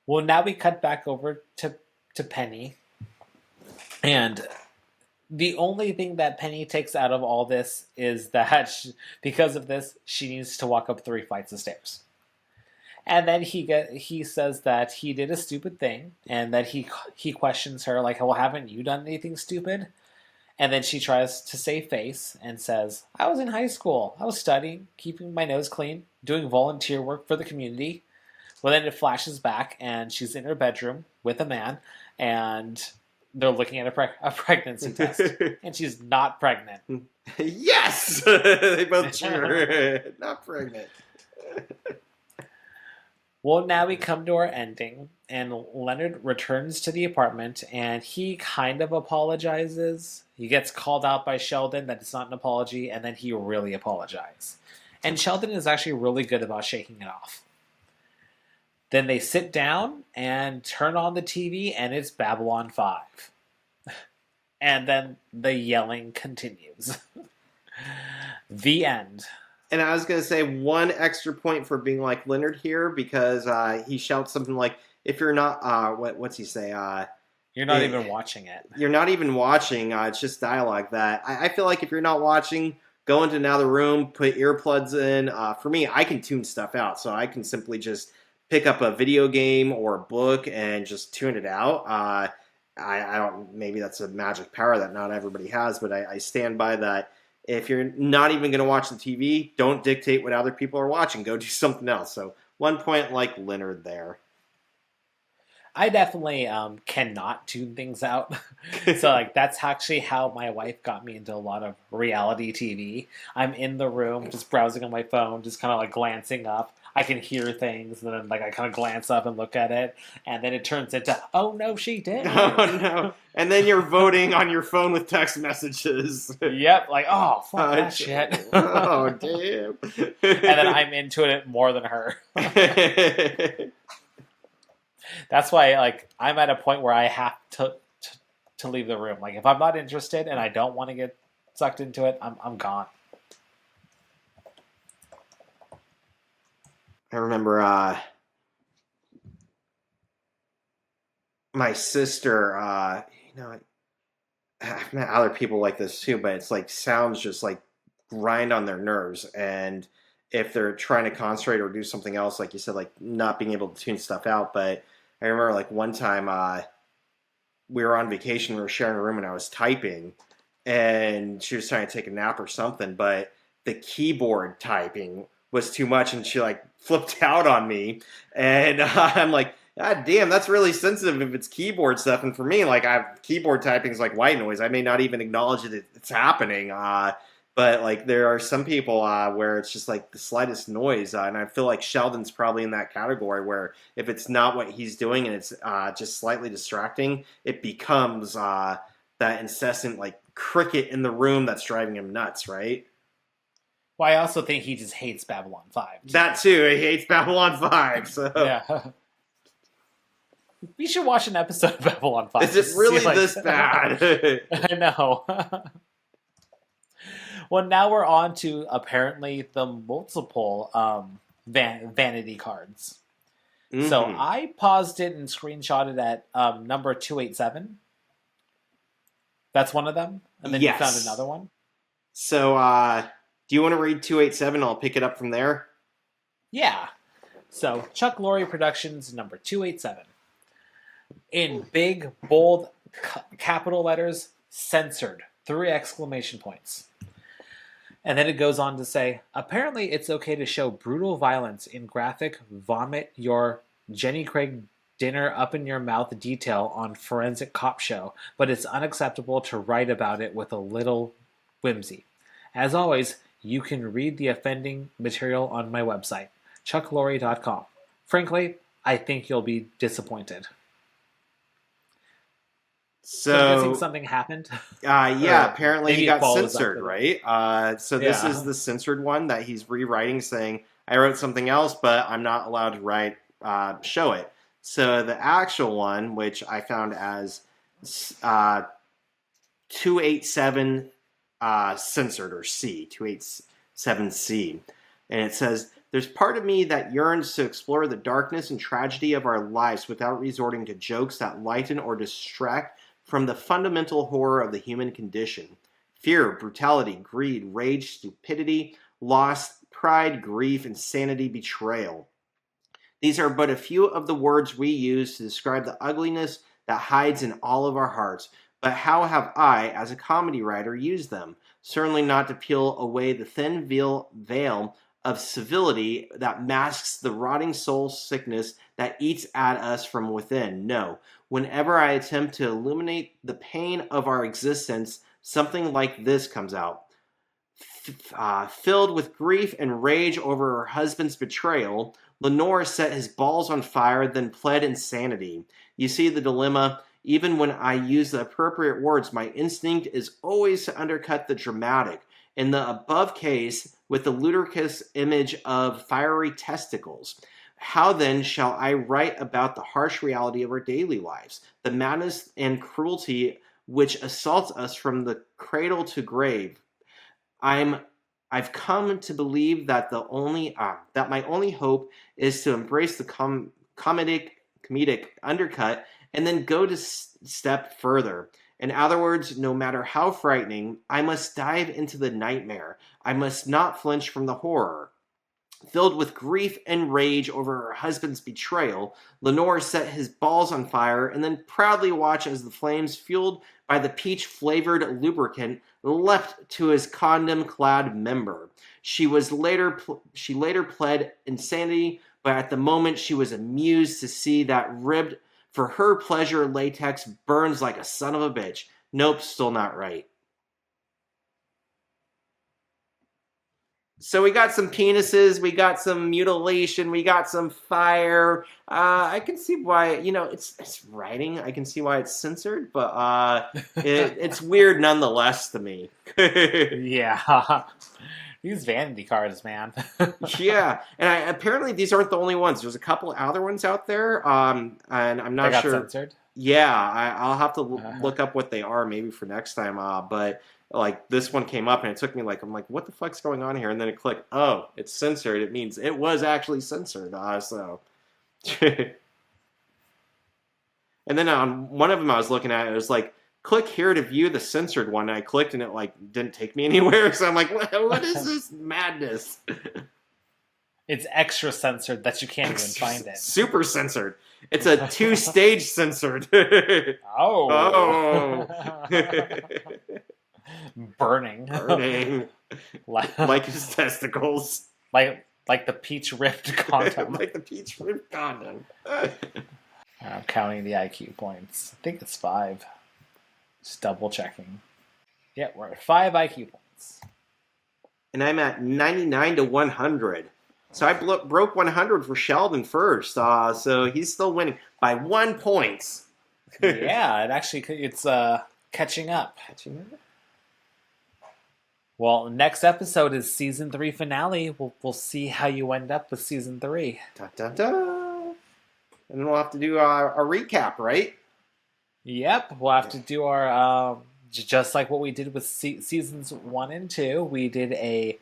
Well, now we cut back over to Penny. And... the only thing that Penny takes out of all this is that because of this, she needs to walk up 3 flights of stairs. And then he says that he did a stupid thing, and that he questions her like, "Well, haven't you done anything stupid?" And then she tries to save face and says, "I was in high school. I was studying, keeping my nose clean, doing volunteer work for the community." Well, then it flashes back, and she's in her bedroom with a man, and they're looking at a pregnancy test, and she's not pregnant. Yes! They both cheer. Not pregnant. Well, now we come to our ending, and Leonard returns to the apartment, and he kind of apologizes. He gets called out by Sheldon that it's not an apology, and then he really apologizes. And Sheldon is actually really good about shaking it off. Then they sit down and turn on the TV, and it's Babylon 5. And then the yelling continues. The end. And I was going to say one extra point for being like Leonard here, because he shouts something like, if you're not, what's he say? You're not even watching it. You're not even watching. It's just dialogue that I feel like if you're not watching, go into another room, put earplugs in. For me, I can tune stuff out. So I can simply just pick up a video game or a book and just tune it out. I don't, maybe that's a magic power that not everybody has, but I stand by that. if you're not even going to watch the TV, don't dictate what other people are watching. Go do something else. So 1 point like Leonard there. I definitely cannot tune things out. So like that's actually how my wife got me into a lot of reality TV. I'm in the room just browsing on my phone, just kind of like glancing up. I can hear things, and then like I kind of glance up and look at it, and then it turns into, oh no, she didn't. Oh no! And then you're voting on your phone with text messages. Yep, like oh fuck that shit. Oh damn! And then I'm into it more than her. That's why, like, I'm at a point where I have to leave the room. Like, if I'm not interested and I don't want to get sucked into it, I'm gone. I remember my sister. I've met other people like this too, but it's like sounds just like grind on their nerves, and if they're trying to concentrate or do something else, like you said, like not being able to tune stuff out. But I remember like one time we were on vacation, we were sharing a room, and I was typing, and she was trying to take a nap or something, but the keyboard typing was too much, and she like flipped out on me, and I'm like, God damn, that's really sensitive if it's keyboard stuff. And for me, like keyboard typing is like white noise. I may not even acknowledge that it's happening. But like there are some people where it's just like the slightest noise, and I feel like Sheldon's probably in that category where if it's not what he's doing and it's just slightly distracting, it becomes that incessant like cricket in the room that's driving him nuts, right? Well, I also think he just hates Babylon 5. That too, he hates Babylon 5. So yeah. We should watch an episode of Babylon 5. Is it really this bad? I know. Well, now we're on to apparently the multiple vanity cards. Mm-hmm. So I paused it and screenshotted at number 287. That's one of them? And then yes. You found another one? So, do you want to read 287? I'll pick it up from there. Yeah. So, Chuck Lorre Productions, number 287. In big, bold, capital letters, censored. 3 exclamation points. And then it goes on to say, apparently it's okay to show brutal violence in graphic, vomit your Jenny Craig dinner up in your mouth detail on Forensic Cop Show, but it's unacceptable to write about it with a little whimsy. As always, you can read the offending material on my website, chucklorre.com. Frankly, I think you'll be disappointed. So I'm guessing something happened. Yeah, apparently he got censored, right? So this is the censored one that he's rewriting, saying, I wrote something else, but I'm not allowed to show it. So the actual one, which I found as 287 censored, or C, 287C. And it says, there's part of me that yearns to explore the darkness and tragedy of our lives without resorting to jokes that lighten or distract from the fundamental horror of the human condition. Fear, brutality, greed, rage, stupidity, loss, pride, grief, insanity, betrayal. These are but a few of the words we use to describe the ugliness that hides in all of our hearts. But how have I, as a comedy writer, used them? Certainly not to peel away the thin veil of civility that masks the rotting soul sickness that eats at us from within. No. Whenever I attempt to illuminate the pain of our existence, something like this comes out. Filled with grief and rage over her husband's betrayal, Lenore set his balls on fire, then pled insanity. You see the dilemma. Even when I use the appropriate words, my instinct is always to undercut the dramatic. In the above case, with the ludicrous image of fiery testicles. How then shall I write about the harsh reality of our daily lives, the madness and cruelty which assaults us from the cradle to grave? I've come to believe that that my only hope is to embrace the comedic undercut and then go to step further. In other words, no matter how frightening, I must dive into the nightmare. I must not flinch from the horror. Filled with grief and rage over her husband's betrayal, Lenore set his balls on fire and then proudly watched as the flames, fueled by the peach-flavored lubricant, leapt to his condom-clad member. She later pled insanity, but at the moment she was amused to see that ribbed for her pleasure latex burns like a son of a bitch. Nope, still not right. So we got some penises, we got some mutilation, we got some fire. I can see why, it's writing. I can see why it's censored, but it's weird nonetheless to me. Yeah. These vanity cards, man. Yeah, and apparently these aren't the only ones. There's a couple other ones out there, and I'm They not got sure. censored? Yeah, I'll have to look up what they are maybe for next time. But like this one came up and it took me I'm like, what the fuck's going on here? And then it clicked. Oh, it's censored. It means it was actually censored. So. And then on one of them I was looking at, it was like, click here to view the censored one. And I clicked and it didn't take me anywhere. So I'm like, what is this madness? It's extra censored that you can't even find it. Super censored. It's a 2-stage censored. Oh. Burning. Like his testicles. Like the peach ripped condom. Like the peach ripped condom. I'm counting the IQ points. I think it's 5. Just double checking. Yeah, we're at 5 IQ points. And I'm at 99 to 100. So I broke 100 for Sheldon first. So he's still winning by 1 point. Yeah, it's catching up. Well, next episode is season 3 finale. We'll see how you end up with season 3. Dun, dun, dun. And then we'll have to do a recap, right? Yep, we'll have to do our just like what we did with seasons 1 and 2. We did a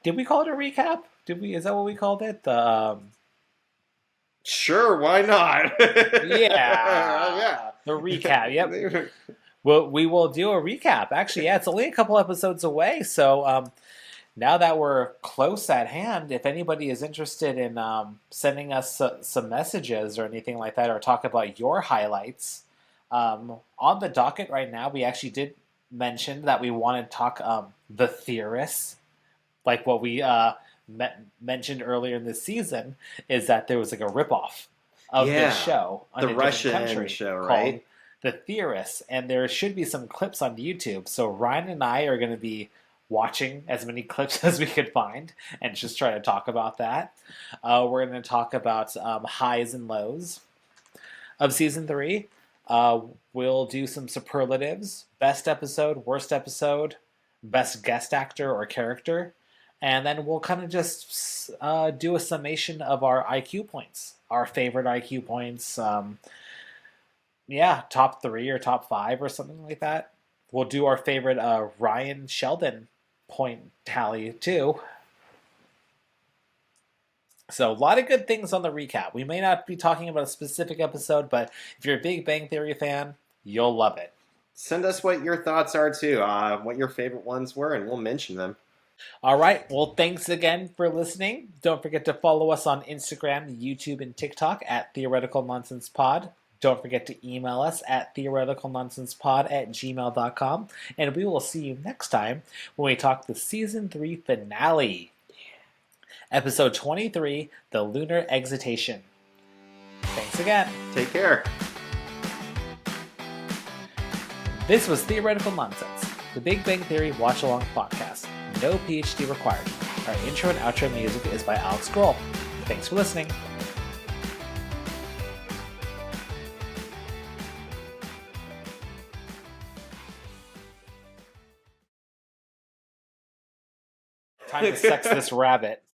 did we call it a recap? Is that what we called it? Sure, why not? Yeah. The recap, yep. Well, we will do a recap. Actually, yeah, it's only a couple episodes away. So now that we're close at hand, if anybody is interested in sending us some messages or anything like that, or talk about your highlights, on the docket right now, we actually did mention that we want to talk The Theorists. Like what we mentioned earlier in this season is that there was like a ripoff of this show. On the Russian show, right? The Theorists, and there should be some clips on YouTube. So Ryan and I are going to be watching as many clips as we could find and just try to talk about that. We're going to talk about highs and lows of season 3. We'll do some superlatives, best episode, worst episode, best guest actor or character, and then we'll kind of just do a summation of our IQ points, our favorite IQ points. Top 3 or top 5 or something like that. We'll do our favorite Ryan Sheldon point tally too. So a lot of good things on the recap. We may not be talking about a specific episode, but if you're a Big Bang Theory fan, you'll love it. Send us what your thoughts are too, what your favorite ones were, and we'll mention them. All right. Well, thanks again for listening. Don't forget to follow us on Instagram, YouTube, and TikTok at Theoretical Nonsense Pod. Don't forget to email us at theoreticalnonsencepod@gmail.com. And we will see you next time when we talk the season 3 finale. Episode 23, The Lunar Excitation. Thanks again. Take care. This was Theoretical Nonsense, the Big Bang Theory watch-along podcast. No PhD required. Our intro and outro music is by Alex Grohl. Thanks for listening. Time to sex this rabbit.